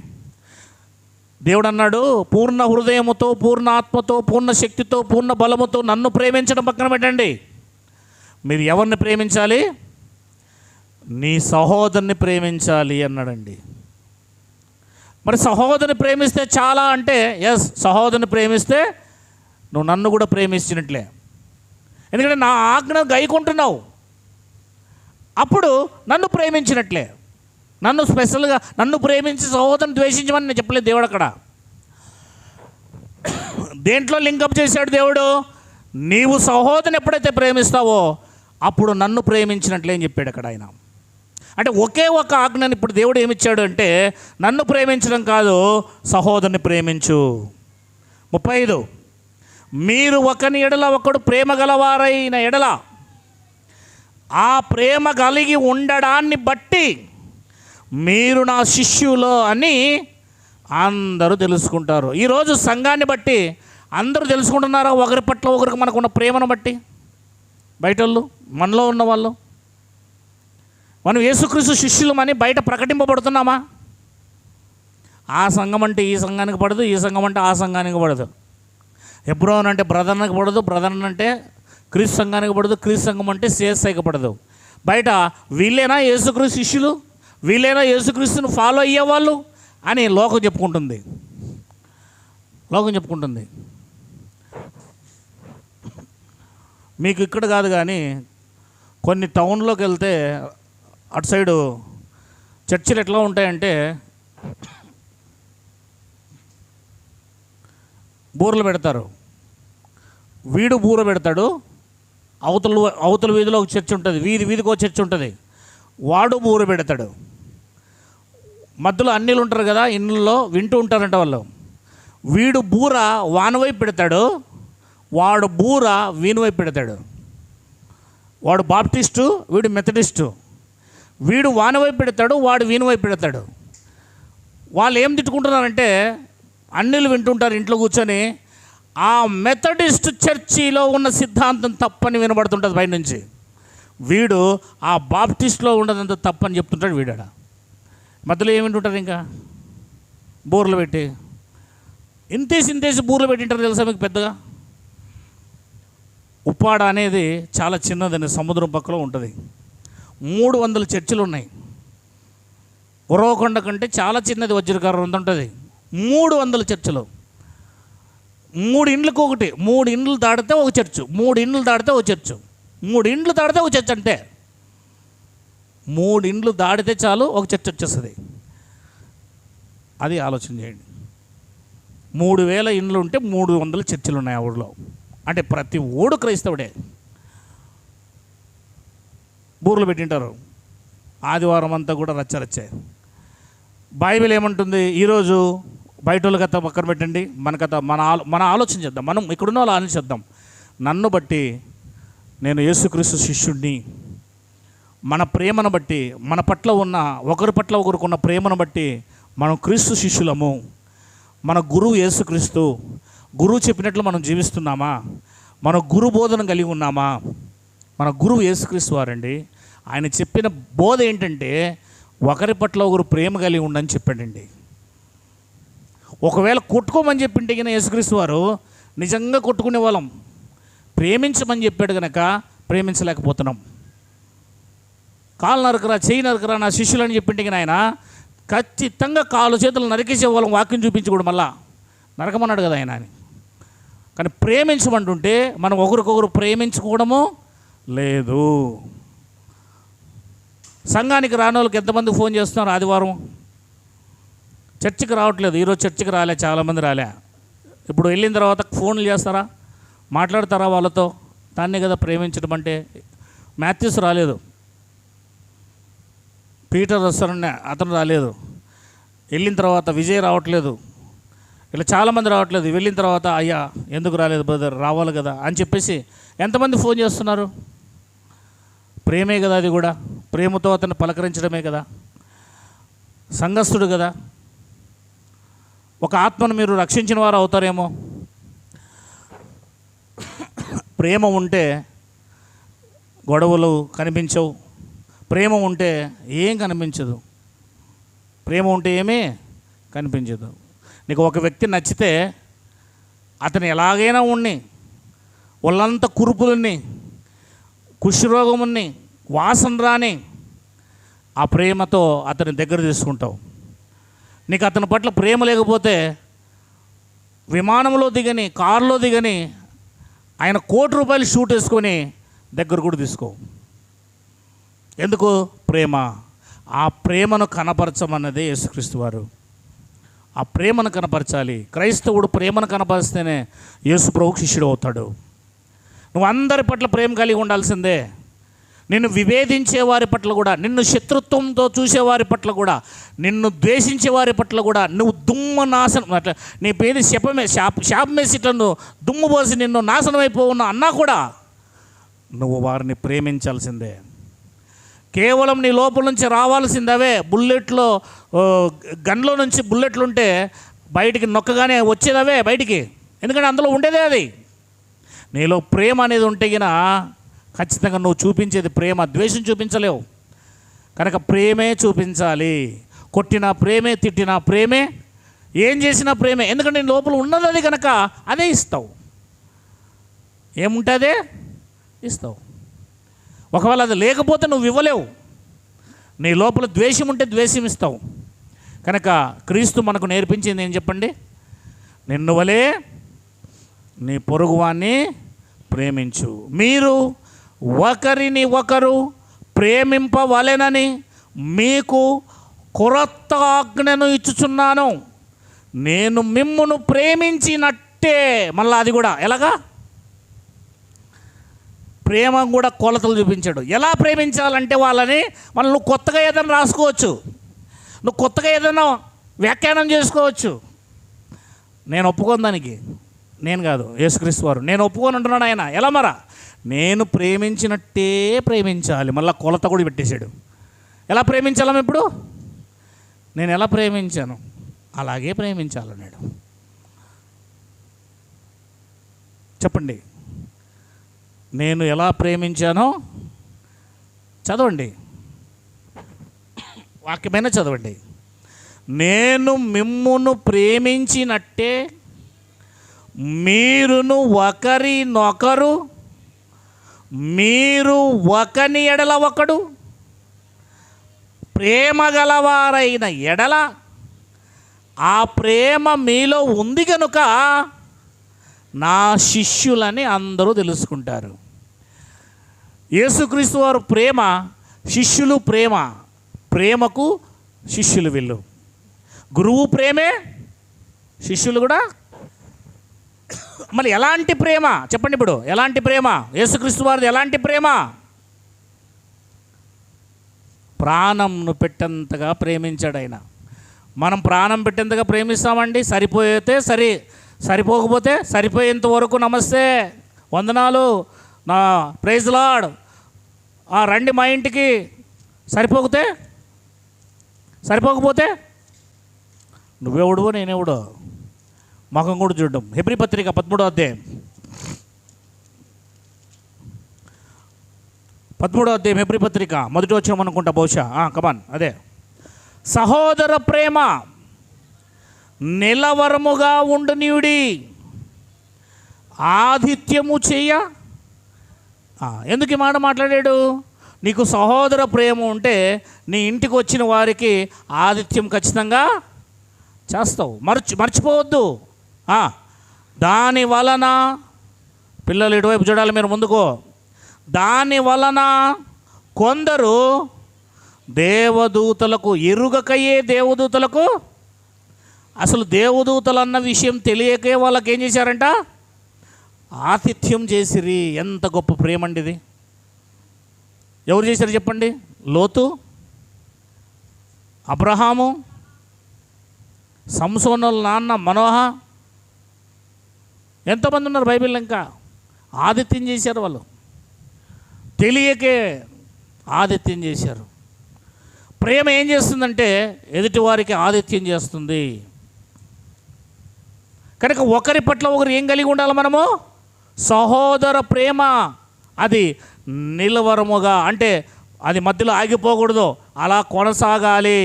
దేవుడు అన్నాడు, పూర్ణ హృదయముతో, పూర్ణ ఆత్మతో, పూర్ణ శక్తితో, పూర్ణ బలముతో నన్ను ప్రేమించడం పక్కన పెట్టండి. మీరు ఎవరిని ప్రేమించాలి? నీ సహోదరుని ప్రేమించాలి అన్నాడండి. మరి సహోదరుని ప్రేమిస్తే చాలా అంటే, ఎస్, సహోదరుని ప్రేమిస్తే నువ్వు నన్ను కూడా ప్రేమించినట్లే. ఎందుకంటే నా ఆజ్ఞ గైకుంటున్నావు, అప్పుడు నన్ను ప్రేమించినట్లే. నన్ను స్పెషల్గా నన్ను ప్రేమించి సహోదరుని ద్వేషించమని నేను చెప్పలేదు దేవుడు. అక్కడ దేంట్లో లింకప్ చేశాడు దేవుడు? నీవు సహోదరుని ఎప్పుడైతే ప్రేమిస్తావో అప్పుడు నన్ను ప్రేమించినట్లే అని చెప్పాడు అక్కడ ఆయన. అంటే ఒకే ఒక ఆజ్ఞని ఇప్పుడు దేవుడు ఏమిచ్చాడు అంటే, నన్ను ప్రేమించడం కాదు, సహోదరుని ప్రేమించు. 35, మీరు ఒకని ఎడల ఒకడు ప్రేమ గలవారైన ఎడల ఆ ప్రేమ కలిగి ఉండడాన్ని బట్టి మీరు నా శిష్యులు అని అందరూ తెలుసుకుంటారు. ఈరోజు సంఘాన్ని బట్టి అందరూ తెలుసుకుంటున్నారా? ఒకరి పట్ల ఒకరికి మనకున్న ప్రేమను బట్టి. బయట వాళ్ళు, మనలో ఉన్న వాళ్ళు, మనం యేసుక్రీస్తు శిష్యులమని బయట ప్రకటింపబడుతున్నామా? ఆ సంఘం అంటే ఈ సంఘానికి పడదు, ఈ సంఘం అంటే ఆ సంఘానికి పడదు. హెబ్రోన్ అంటే బ్రదర్నికి పడదు, బ్రదర్ అంటే క్రీస్తు సంఘానికి పడదు, క్రీస్తు సంఘం అంటే సిఎస్ఐకి పడదు. బయట వీళ్ళేనా యేసుక్రీస్తు శిష్యులు, వీళ్ళేనా యేసుక్రీస్తుని ఫాలో అయ్యేవాళ్ళు అని లోకం చెప్పుకుంటుంది. లోకం చెప్పుకుంటుంది. మీకు ఇక్కడ కాదు కానీ కొన్ని టౌన్లోకి వెళ్తే అటు సైడు చర్చిలు ఎట్లా ఉంటాయంటే బూరలు పెడతారు. వీడు బూర పెడతాడు, అవతల వీధిలో ఒక చర్చ్ ఉంటుంది, వీధికి ఒక చర్చ్ ఉంటుంది, వాడు బూర పెడతాడు. మధ్యలో అన్నిలు ఉంటారు కదా, ఇళ్ళల్లో వింటూ ఉంటారంట వాళ్ళు. వీడు బూర వానవైపు పెడతాడు, వాడు బూర వీనివైపు పెడతాడు. వాడు బాప్టిస్టు, వీడు మెథడిస్టు. వీడు వానవైపు పెడతాడు, వాడు వీనివైపు పెడతాడు. వాళ్ళు ఏం తిట్టుకుంటున్నారంటే అన్నిలు వింటుంటారు ఇంట్లో కూర్చొని, ఆ మెథడిస్ట్ చర్చిలో ఉన్న సిద్ధాంతం తప్పని వినబడుతుంటుంది బయట నుంచి. వీడు ఆ బాప్టిస్ట్లో ఉన్నదంతా తప్పని చెప్తుంటాడు. వీడాడ మధ్యలో ఏమి వింటుంటారు, ఇంకా బూర్లు పెట్టి ఇంతేసి బూర్లు పెట్టింటారు. తెలుసా మీకు? పెద్దగా ఉప్పాడ అనేది చాలా చిన్నదని సముద్రం పక్కలో ఉంటుంది. 300 చర్చిలు ఉన్నాయి. ఉరవకొండ కంటే చాలా చిన్నది, వజ్రకారం అంత ఉంటుంది. 300 చర్చిలు, 3 ఇండ్లకు ఒకటి. 3 ఇండ్లు దాడితే ఒక చర్చు, 3 ఇండ్లు దాడితే ఒక చర్చు, 3 ఇండ్లు దాడితే ఒక చర్చ్. అంటే 3 ఇండ్లు దాడితే చాలు ఒక చర్చ్ వచ్చేస్తుంది. అది ఆలోచన చేయండి. 3000 ఇండ్లు ఉంటే 300 చర్చిలు ఉన్నాయి ఆ ఊళ్ళో. అంటే ప్రతి ఓడు క్రైస్తవుడే. బూర్లు పెట్టింటారు. ఆదివారం అంతా కూడా రచ్చరచ్చే. బైబిల్ ఏమంటుంది? ఈరోజు బయట వాళ్ళ కథ పక్కన పెట్టండి, మన కథ మన ఆలోచన చేద్దాం. మనం ఇక్కడున్న వాళ్ళు ఆలోచిద్దాం. నన్ను బట్టి నేను యేసుక్రీస్తు శిష్యుడిని, మన ప్రేమను బట్టి, మన పట్ల ఉన్న ఒకరి పట్ల ఒకరికున్న ప్రేమను బట్టి మనం క్రీస్తు శిష్యులము. మన గురువు యేసుక్రీస్తు. గురువు చెప్పినట్లు మనం జీవిస్తున్నామా? మన గురు బోధన కలిగి ఉన్నామా? మన గురువు యేసుక్రీస్తు వారండి. ఆయన చెప్పిన బోధ ఏంటంటే ఒకరి పట్ల ఒకరు ప్రేమ కలిగి ఉండని చెప్పాడండి. ఒకవేళ కొట్టుకోమని చెప్పింటే కనుక యేసుక్రీస్తు వారు నిజంగా కొట్టుకునే వాళ్ళం. ప్రేమించమని చెప్పాడు కనుక ప్రేమించలేకపోతున్నాం. కాలు నరకరా, చేయి నరకరా నా శిష్యులని చెప్పింటే కనుక ఆయన ఖచ్చితంగా కాలు చేతులు నరికేసే వాళ్ళం. వాక్యం చూపించి కూడా మళ్ళా నరకమన్నాడు కదా ఆయన అని. కానీ ప్రేమించమంటుంటే మనం ఒకరికొకరు ప్రేమించుకోవడము లేదు. సంఘానికి రాని వాళ్ళకి ఎంతమంది ఫోన్ చేస్తున్నారు? ఆదివారం చర్చికి రావట్లేదు. ఈరోజు చర్చికి రాలే, చాలామంది రాలే. ఇప్పుడు వెళ్ళిన తర్వాత ఫోన్లు చేస్తారా, మాట్లాడతారా వాళ్ళతో? దాన్నే కదా ప్రేమించడం అంటే. మాథ్యూస్ రాలేదు, పీటర్ వస్తారని అతను రాలేదు. వెళ్ళిన తర్వాత విజయ్ రావట్లేదు, ఇలా చాలామంది రావట్లేదు. వెళ్ళిన తర్వాత అయ్యా ఎందుకు రాలేదు బ్రదర్, రావాలి కదా అని చెప్పేసి ఎంతమంది ఫోన్ చేస్తున్నారు? ప్రేమే కదా అది కూడా. ప్రేమతో అతన్ని పలకరించడమే కదా, సంఘస్థుడు కదా. ఒక ఆత్మను మీరు రక్షించిన వారు అవుతారేమో. ప్రేమ ఉంటే గొడవలు కనిపించవు. ప్రేమ ఉంటే ఏం కనిపించదు. ప్రేమ ఉంటే ఏమీ కనిపించదు. నీకు ఒక వ్యక్తి నచ్చితే అతను ఎలాగైనా ఉన్ని, వాళ్ళంతా కురుపులని, కుష్ఠరోగముని, వాసన రాని ఆ ప్రేమతో అతని దగ్గర తీసుకుంటావు. నీకు అతని పట్ల ప్రేమ లేకపోతే విమానంలో దిగని, కారులో దిగని ఆయన ₹1,00,00,000 షూట్ వేసుకొని దగ్గర కూడా తీసుకో. ఎందుకు? ప్రేమ. ఆ ప్రేమను కనపరచమన్నదే యేసుక్రీస్తు వారు. ఆ ప్రేమను కనపరచాలి. క్రైస్తవుడు ప్రేమను కనపరిస్తేనే యేసు ప్రభువు శిష్యుడు అవుతాడు. నువ్వు అందరి పట్ల ప్రేమ కలిగి ఉండాల్సిందే. నిన్ను విభేదించే వారి పట్ల కూడా, నిన్ను శత్రుత్వంతో చూసేవారి పట్ల కూడా, నిన్ను ద్వేషించే వారి పట్ల కూడా నువ్వు దుమ్ము నాశనం అట్లా నీ పేరు శాపమేసి ఇట్లా దుమ్ము పోసి నిన్ను నాశనం అయిపోవున్నా అన్నా కూడా నువ్వు వారిని ప్రేమించాల్సిందే. కేవలం నీ లోపల నుంచి రావాల్సిందవే. బుల్లెట్లో గన్లో నుంచి బుల్లెట్లు ఉంటే బయటికి నొక్కగానే వచ్చేదవే బయటికి, ఎందుకంటే అందులో ఉండేదే అది. నీలో ప్రేమ అనేది ఉంటే గిన ఖచ్చితంగా నువ్వు చూపించేది ప్రేమ. ద్వేషం చూపించలేవు కనుక ప్రేమే చూపించాలి. కొట్టినా ప్రేమే, తిట్టినా ప్రేమే, ఏం చేసినా ప్రేమే. ఎందుకంటే నీ లోపల ఉన్నది అది కనుక అదే ఇస్తావు. ఏముంటుందే ఇస్తావు. ఒకవేళ అది లేకపోతే నువ్వు ఇవ్వలేవు. నీ లోపల ద్వేషం ఉంటే ద్వేషం ఇస్తావు. కనుక క్రీస్తు మనకు నేర్పించింది ఏం చెప్పండి? నిన్ను వలే నీ పొరుగువాన్ని ప్రేమించు. మీరు ఒకరిని ఒకరు ప్రేమింపవలెనని మీకు కొరత ఆజ్ఞను ఇచ్చుచున్నాను. నేను మిమ్మును ప్రేమించినట్టే. మళ్ళీ అది కూడా ఎలాగా? ప్రేమ కూడా కొలతలు చూపించాడు. ఎలా ప్రేమించాలంటే వాళ్ళని నువ్వు కొత్తగా ఏదైనా రాసుకోవచ్చు, నువ్వు కొత్తగా ఏదైనా వ్యాఖ్యానం చేసుకోవచ్చు. నేను ఒప్పుకోను దానికి. నేను కాదు, యేసుక్రీస్తు వారు. నేను ఒప్పుకొని ఉంటున్నాడు ఆయన. ఎలా మరా? నేను ప్రేమించినట్టే ప్రేమించాలి. మళ్ళీ కొలత కూడా పెట్టేశాడు. ఎలా ప్రేమించాలం? ఇప్పుడు నేను ఎలా ప్రేమించాను అలాగే ప్రేమించాలన్నాడు. చెప్పండి, నేను ఎలా ప్రేమించానో చదవండి, వాక్యమైన చదవండి. నేను మిమ్మును ప్రేమించినట్టే మీరును ఒకరినొకరు, మీరు ఒకని ఎడల ఒకడు ప్రేమ గలవారైన ఎడల ఆ ప్రేమ మీలో ఉంది కనుక నా శిష్యులని అందరూ తెలుసుకుంటారు. యేసుక్రీస్తు వారు ప్రేమ, శిష్యులు ప్రేమ. ప్రేమకు శిష్యులు వీళ్ళు. గురువు ప్రేమే, శిష్యులు కూడా. మరి ఎలాంటి ప్రేమ చెప్పండి? ఇప్పుడు ఎలాంటి ప్రేమ? యేసుక్రీస్తు వారిది ఎలాంటి ప్రేమ? ప్రాణంను పెట్టేంతగా ప్రేమించాడు ఆయన. మనం ప్రాణం పెట్టేంతగా ప్రేమిస్తామండి. సరిపోతే సరిపోకపోతే సరిపోయేంత వరకు నమస్తే, వందనాలు, నా ప్రైజ్ లార్డ్, రండి మా ఇంటికి. సరిపోకపోతే నువ్వెవడో నేనెవడో ముఖం కూడా చూడడం. హెబ్రీ పత్రిక 13వ అధ్యాయం 13వ అధ్యాయం హెబ్రీ పత్రిక మొదటి వచనం అనుకుంటా బహుశా. కమాన్, అదే. సహోదర ప్రేమ నిలవరముగా ఉండనీయుడి, ఆతిథ్యము చెయ్య. ఎందుకు ఈ మాట మాట్లాడాడు? నీకు సహోదర ప్రేమ ఉంటే నీ ఇంటికి వచ్చిన వారికి ఆతిథ్యం ఖచ్చితంగా చేస్తావు. మర్చిపోవద్దు. దాని వలన, పిల్లలు ఇటువైపు చూడాలి మీరు ముందుకో, దాని వలన కొందరు దేవదూతలకు ఎరుగకయే దేవదూతలకు, అసలు దేవదూతలు అన్న విషయం తెలియకే వాళ్ళకి ఏం చేశారంట? ఆతిథ్యం చేసిరి. ఎంత గొప్ప ప్రేమ అండి ఇది! ఎవరు చేశారు చెప్పండి? లోతు, అబ్రహాము, సంసోనుల నాన్న మనోహ, ఎంతమంది ఉన్నారు బైబిల్లో. ఇంకా ఆతిథ్యం చేశారు వాళ్ళు, తెలియకే ఆతిథ్యం చేశారు. ప్రేమ ఏం చేస్తుందంటే ఎదుటివారికి ఆతిథ్యం చేస్తుంది. కనుక ఒకరి పట్ల ఒకరు ఏం కలిగి ఉండాలి మనము? సహోదర ప్రేమ. అది నిలవరముగా, అంటే అది మధ్యలో ఆగిపోకూడదు, అలా కొనసాగాలి,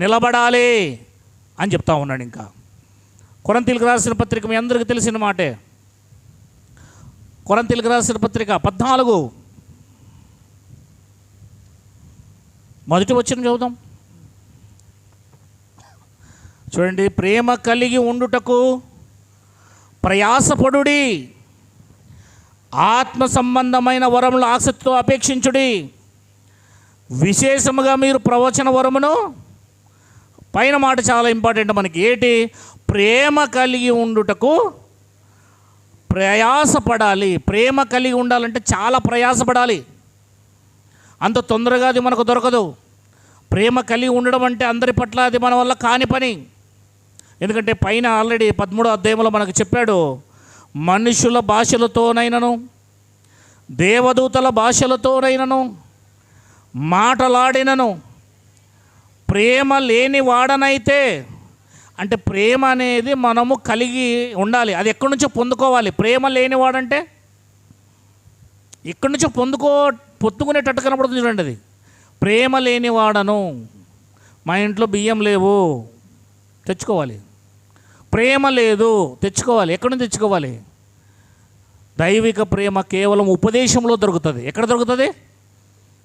నిలబడాలి అని చెప్తా ఉన్నాడు. ఇంకా కొరింథీయులకు రాసిన పత్రిక మీ అందరికీ తెలిసిన మాటే. కొరింథీయులకు రాసిన పత్రిక 14 మొదటి వచనం చదువుదాం. చూడండి, ప్రేమ కలిగి ఉండుటకు ప్రయాసపడుడి, ఆత్మ సంబంధమైన వరములు ఆసక్తితో అపేక్షించుడి, విశేషముగా మీరు ప్రవచన వరమును. పైన మాట చాలా ఇంపార్టెంట్ మనకి. ఏంటి? ప్రేమ కలిగి ఉండుటకు ప్రయాసపడాలి. ప్రేమ కలిగి ఉండాలంటే చాలా ప్రయాసపడాలి. అంత తొందరగా అది మనకు దొరకదు. ప్రేమ కలిగి ఉండడం అంటే అందరి పట్ల అది మన వల్ల కాని పని. ఎందుకంటే పైన ఆల్రెడీ 13వ అధ్యాయంలో మనకు చెప్పాడు, మనుషుల భాషలతోనైనను దేవదూతల భాషలతోనైనను మాటలాడినను ప్రేమ లేని వాడనైతే, అంటే ప్రేమ అనేది మనము కలిగి ఉండాలి. అది ఎక్కడి నుంచో పొందుకోవాలి. ప్రేమ లేనివాడంటే ఎక్కడి నుంచో పొత్తుకునేటట్టు కనపడుతుంది. చూడండి, అది ప్రేమ లేనివాడను. మా ఇంట్లో బియ్యం లేవు, తెచ్చుకోవాలి. ప్రేమ లేదు, తెచ్చుకోవాలి. ఎక్కడి నుంచి తెచ్చుకోవాలి? దైవిక ప్రేమ కేవలం ఉపదేశంలో దొరుకుతుంది. ఎక్కడ దొరుకుతుంది?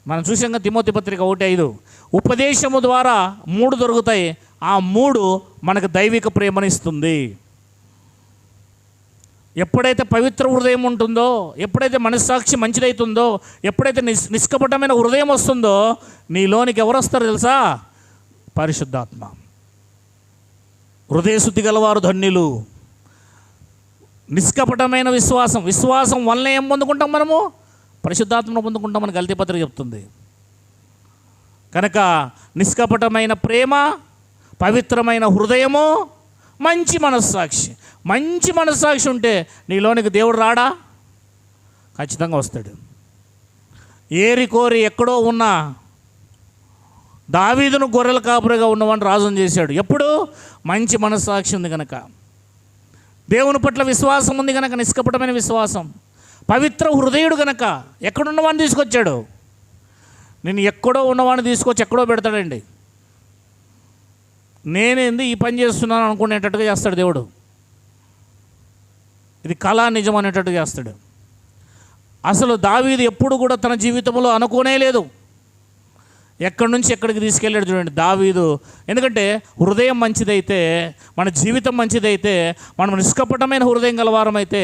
మనం చూసాం తిమోతి పత్రిక 1:5, ఉపదేశము ద్వారా 3 దొరుకుతాయి. ఆ 3 మనకు దైవిక ప్రేమను ఇస్తుంది. ఎప్పుడైతే పవిత్ర హృదయం ఉంటుందో, ఎప్పుడైతే మనస్సాక్షి మంచిదవుతుందో, ఎప్పుడైతే నిష్కపటమైన హృదయం వస్తుందో, నీలోనికి ఎవరు వస్తారో తెలుసా? పరిశుద్ధాత్మ. హృదయశుద్ధి గలవారు ధన్యులు. నిష్కపటమైన విశ్వాసం వలన ఏం పొందుకుంటాం? మనము పరిశుద్ధాత్మను పొందుకుంటామని గల్తీ పత్రిక చెప్తుంది. కనుక నిష్కపటమైన ప్రేమ, పవిత్రమైన హృదయము, మంచి మనస్సాక్షి ఉంటే నీలోనికి దేవుడు రాడా? ఖచ్చితంగా వస్తాడు. ఏరి కోరి ఎక్కడో ఉన్న దావీదును గొర్రెల కాపురిగా ఉన్నవాడిని రాజును చేశాడు. ఎప్పుడు? మంచి మనస్సాక్షి ఉంది కనుక, దేవుని పట్ల విశ్వాసం ఉంది కనుక, నిష్కపటమైన విశ్వాసం, పవిత్ర హృదయుడు కనుక ఎక్కడున్నవాడిని తీసుకొచ్చాడు. నేను ఎక్కడో ఉన్నవాడిని తీసుకొచ్చి ఎక్కడో పెడతాడండి. నేనేంది ఈ పని చేస్తున్నాను అనుకునేటట్టుగా చేస్తాడు దేవుడు. ఇది కళ నిజం అనేటట్టుగా చేస్తాడు. అసలు దావీదు ఎప్పుడు కూడా తన జీవితంలో అనుకోనే లేదు. ఎక్కడి నుంచి ఎక్కడికి తీసుకెళ్ళాడు చూడండి దావీదు. ఎందుకంటే హృదయం మంచిదైతే, మన జీవితం మంచిదైతే, మనం నిష్కపటమైన హృదయం గలవారమైతే,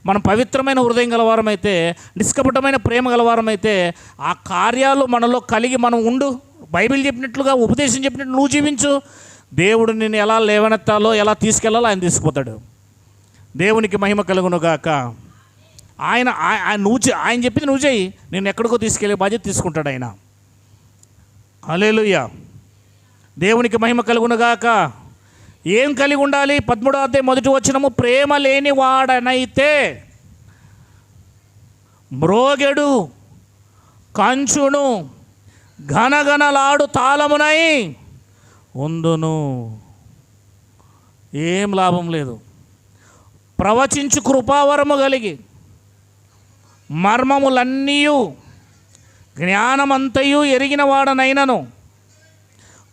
మనం పవిత్రమైన హృదయం గలవారమైతే, నిష్కపటమైన ప్రేమ గలవారమైతే, ఆ కార్యాలు మనలో కలిగి మనం ఉండు. బైబిల్ చెప్పినట్లుగా, ఉపదేశం చెప్పినట్లు నువ్వు జీవించు. దేవుడు నిన్ను ఎలా లేవనెత్తాలో, ఎలా తీసుకెళ్లాలో ఆయన తీసుకుపోతాడు. దేవునికి మహిమ కలుగును గాక. ఆయన చెప్పింది నువ్వు చేయి, నేను ఎక్కడికో తీసుకెళ్ళే బాధ్యత తీసుకుంటాడు ఆయన. హల్లెలూయా. దేవునికి మహిమ కలుగును గాక. ఏం కలిగి ఉండాలి? 13వ అధ్యాయం 1వ వచనము, ప్రేమ లేని వాడనైతే మ్రోగెడు కంచును ఘనఘనలాడు తాళమునై ఉందును. ఏం లాభం లేదు. ప్రవచించు కృపావరము కలిగి మర్మములన్నీయు జ్ఞానమంతయు ఎరిగిన వాడనైనను,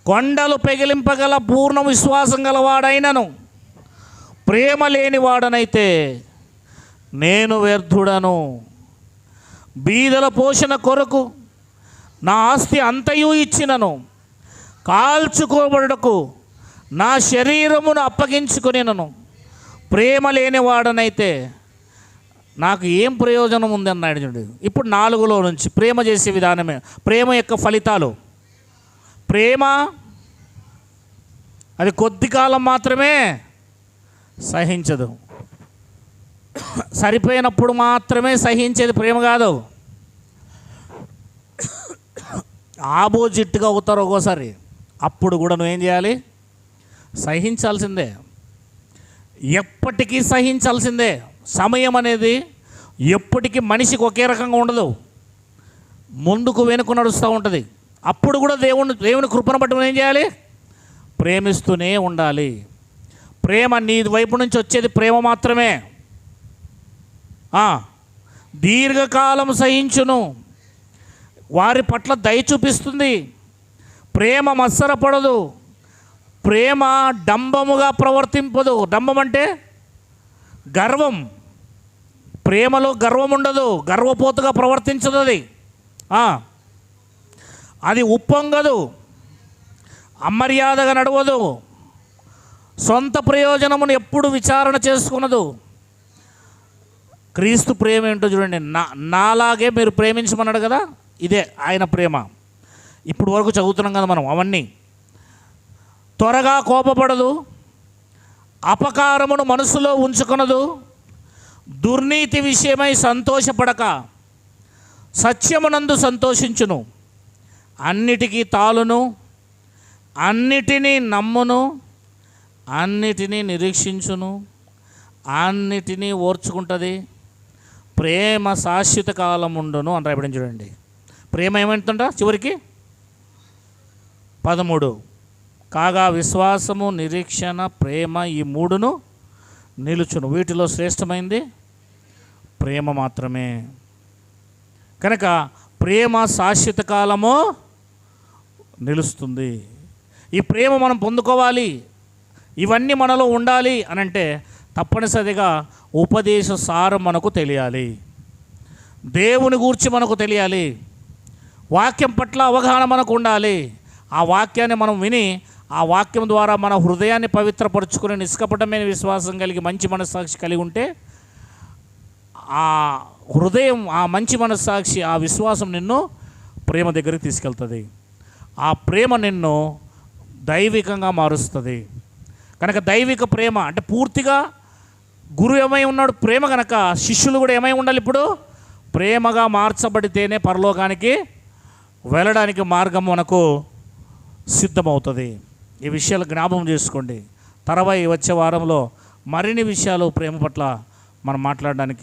కొండలు పెగిలింపగల పూర్ణ విశ్వాసం గలవాడైనను, ప్రేమ లేని వాడనైతే నేను వ్యర్థుడను. బీదల పోషణ కొరకు నా ఆస్తి అంతయు ఇచ్చినను, కాల్చుకోబడుటకు నా శరీరమును అప్పగించుకొనినను, ప్రేమ లేనివాడనైతే నాకు ఏం ప్రయోజనం ఉంది అన్నాడు చూడండి. ఇప్పుడు 4లో నుంచి ప్రేమ చేసే విధానమే, ప్రేమ యొక్క ఫలితాలు. ప్రేమ అది కొద్ది కాలం మాత్రమే సహించదు. సరిపోయినప్పుడు మాత్రమే సహించేది ప్రేమ కాదు. ఆపోజిట్గా అవుతారు ఒక్కోసారి. అప్పుడు కూడా నువ్వేం చేయాలి? సహించాల్సిందే, ఎప్పటికీ సహించాల్సిందే. సమయం అనేది ఎప్పటికీ మనిషికి ఒకే రకంగా ఉండదు, ముందుకు వెనుక నడుస్తూ ఉంటుంది. అప్పుడు కూడా దేవుని కృపను బట్టి మనం ఏం చేయాలి? ప్రేమిస్తూనే ఉండాలి. ప్రేమ నీ వైపు నుంచి వచ్చేది ప్రేమ మాత్రమే. దీర్ఘకాలం సహించును, వారి పట్ల దయ చూపిస్తుంది. ప్రేమ మత్సరపడదు, ప్రేమ డంబముగా ప్రవర్తింపదు. డంబం అంటే గర్వం. ప్రేమలో గర్వం ఉండదు, గర్వపోతుగా ప్రవర్తించదు. అది ఉప్పొంగదు, అమర్యాదగా నడవదు, సొంత ప్రయోజనమును ఎప్పుడు విచారణ చేసుకున్నదు. క్రీస్తు ప్రేమ ఏంటో చూడండి. నాలాగే మీరు ప్రేమించమన్నాడు కదా, ఇదే ఆయన ప్రేమ. ఇప్పుడు వరకు చదువుతున్నాం కదా మనం అవన్నీ. త్వరగా కోపపడదు, అపకారమును మనసులో ఉంచుకొనదు, దుర్నీతి విషయమై సంతోషపడక సత్యమునందు సంతోషించును, అన్నిటికీ తాళును, అన్నిటినీ నమ్మును, అన్నిటినీ నిరీక్షించును, అన్నిటినీ ఓర్చుకుంటుంది. ప్రేమ శాశ్వత కాలం ఉండును అని రాయబడింది చూడండి. ప్రేమ ఏమంటుంట చివరికి 13 కాగా విశ్వాసము, నిరీక్షణ, ప్రేమ ఈ 3ను నిలుచును. వీటిలో శ్రేష్టమైంది ప్రేమ మాత్రమే. కనుక ప్రేమ శాశ్వత కాలము నిలుస్తుంది. ఈ ప్రేమ మనం పొందుకోవాలి, ఇవన్నీ మనలో ఉండాలి అనంటే తప్పనిసరిగా ఉపదేశ సారం మనకు తెలియాలి, దేవుని గూర్చి మనకు తెలియాలి, వాక్యం పట్ల అవగాహన మనకు ఉండాలి. ఆ వాక్యాన్ని మనం విని ఆ వాక్యం ద్వారా మన హృదయాన్ని పవిత్రపరుచుకుని నిష్కపటమైన విశ్వాసం కలిగి మంచి మనస్సాక్షి కలిగి ఉంటే ఆ హృదయం, ఆ మంచి మనస్సాక్షి, ఆ విశ్వాసం నిన్ను ప్రేమ దగ్గరికి తీసుకెళ్తుంది. ఆ ప్రేమ నిన్ను దైవికంగా మారుస్తుంది. కనుక దైవిక ప్రేమ అంటే పూర్తిగా గురువు ఏమై ఉన్నాడు? ప్రేమ. కనుక శిష్యులు కూడా ఏమై ఉండాలి? ఇప్పుడు ప్రేమగా మార్చబడితేనే పరలోకానికి వెళ్ళడానికి మార్గం మనకు సిద్ధమవుతుంది. ఈ విషయాలు జ్ఞాపకం చేసుకోండి. వచ్చే వారంలో మరిన్ని విషయాలు ప్రేమ పట్ల మనం మాట్లాడడానికి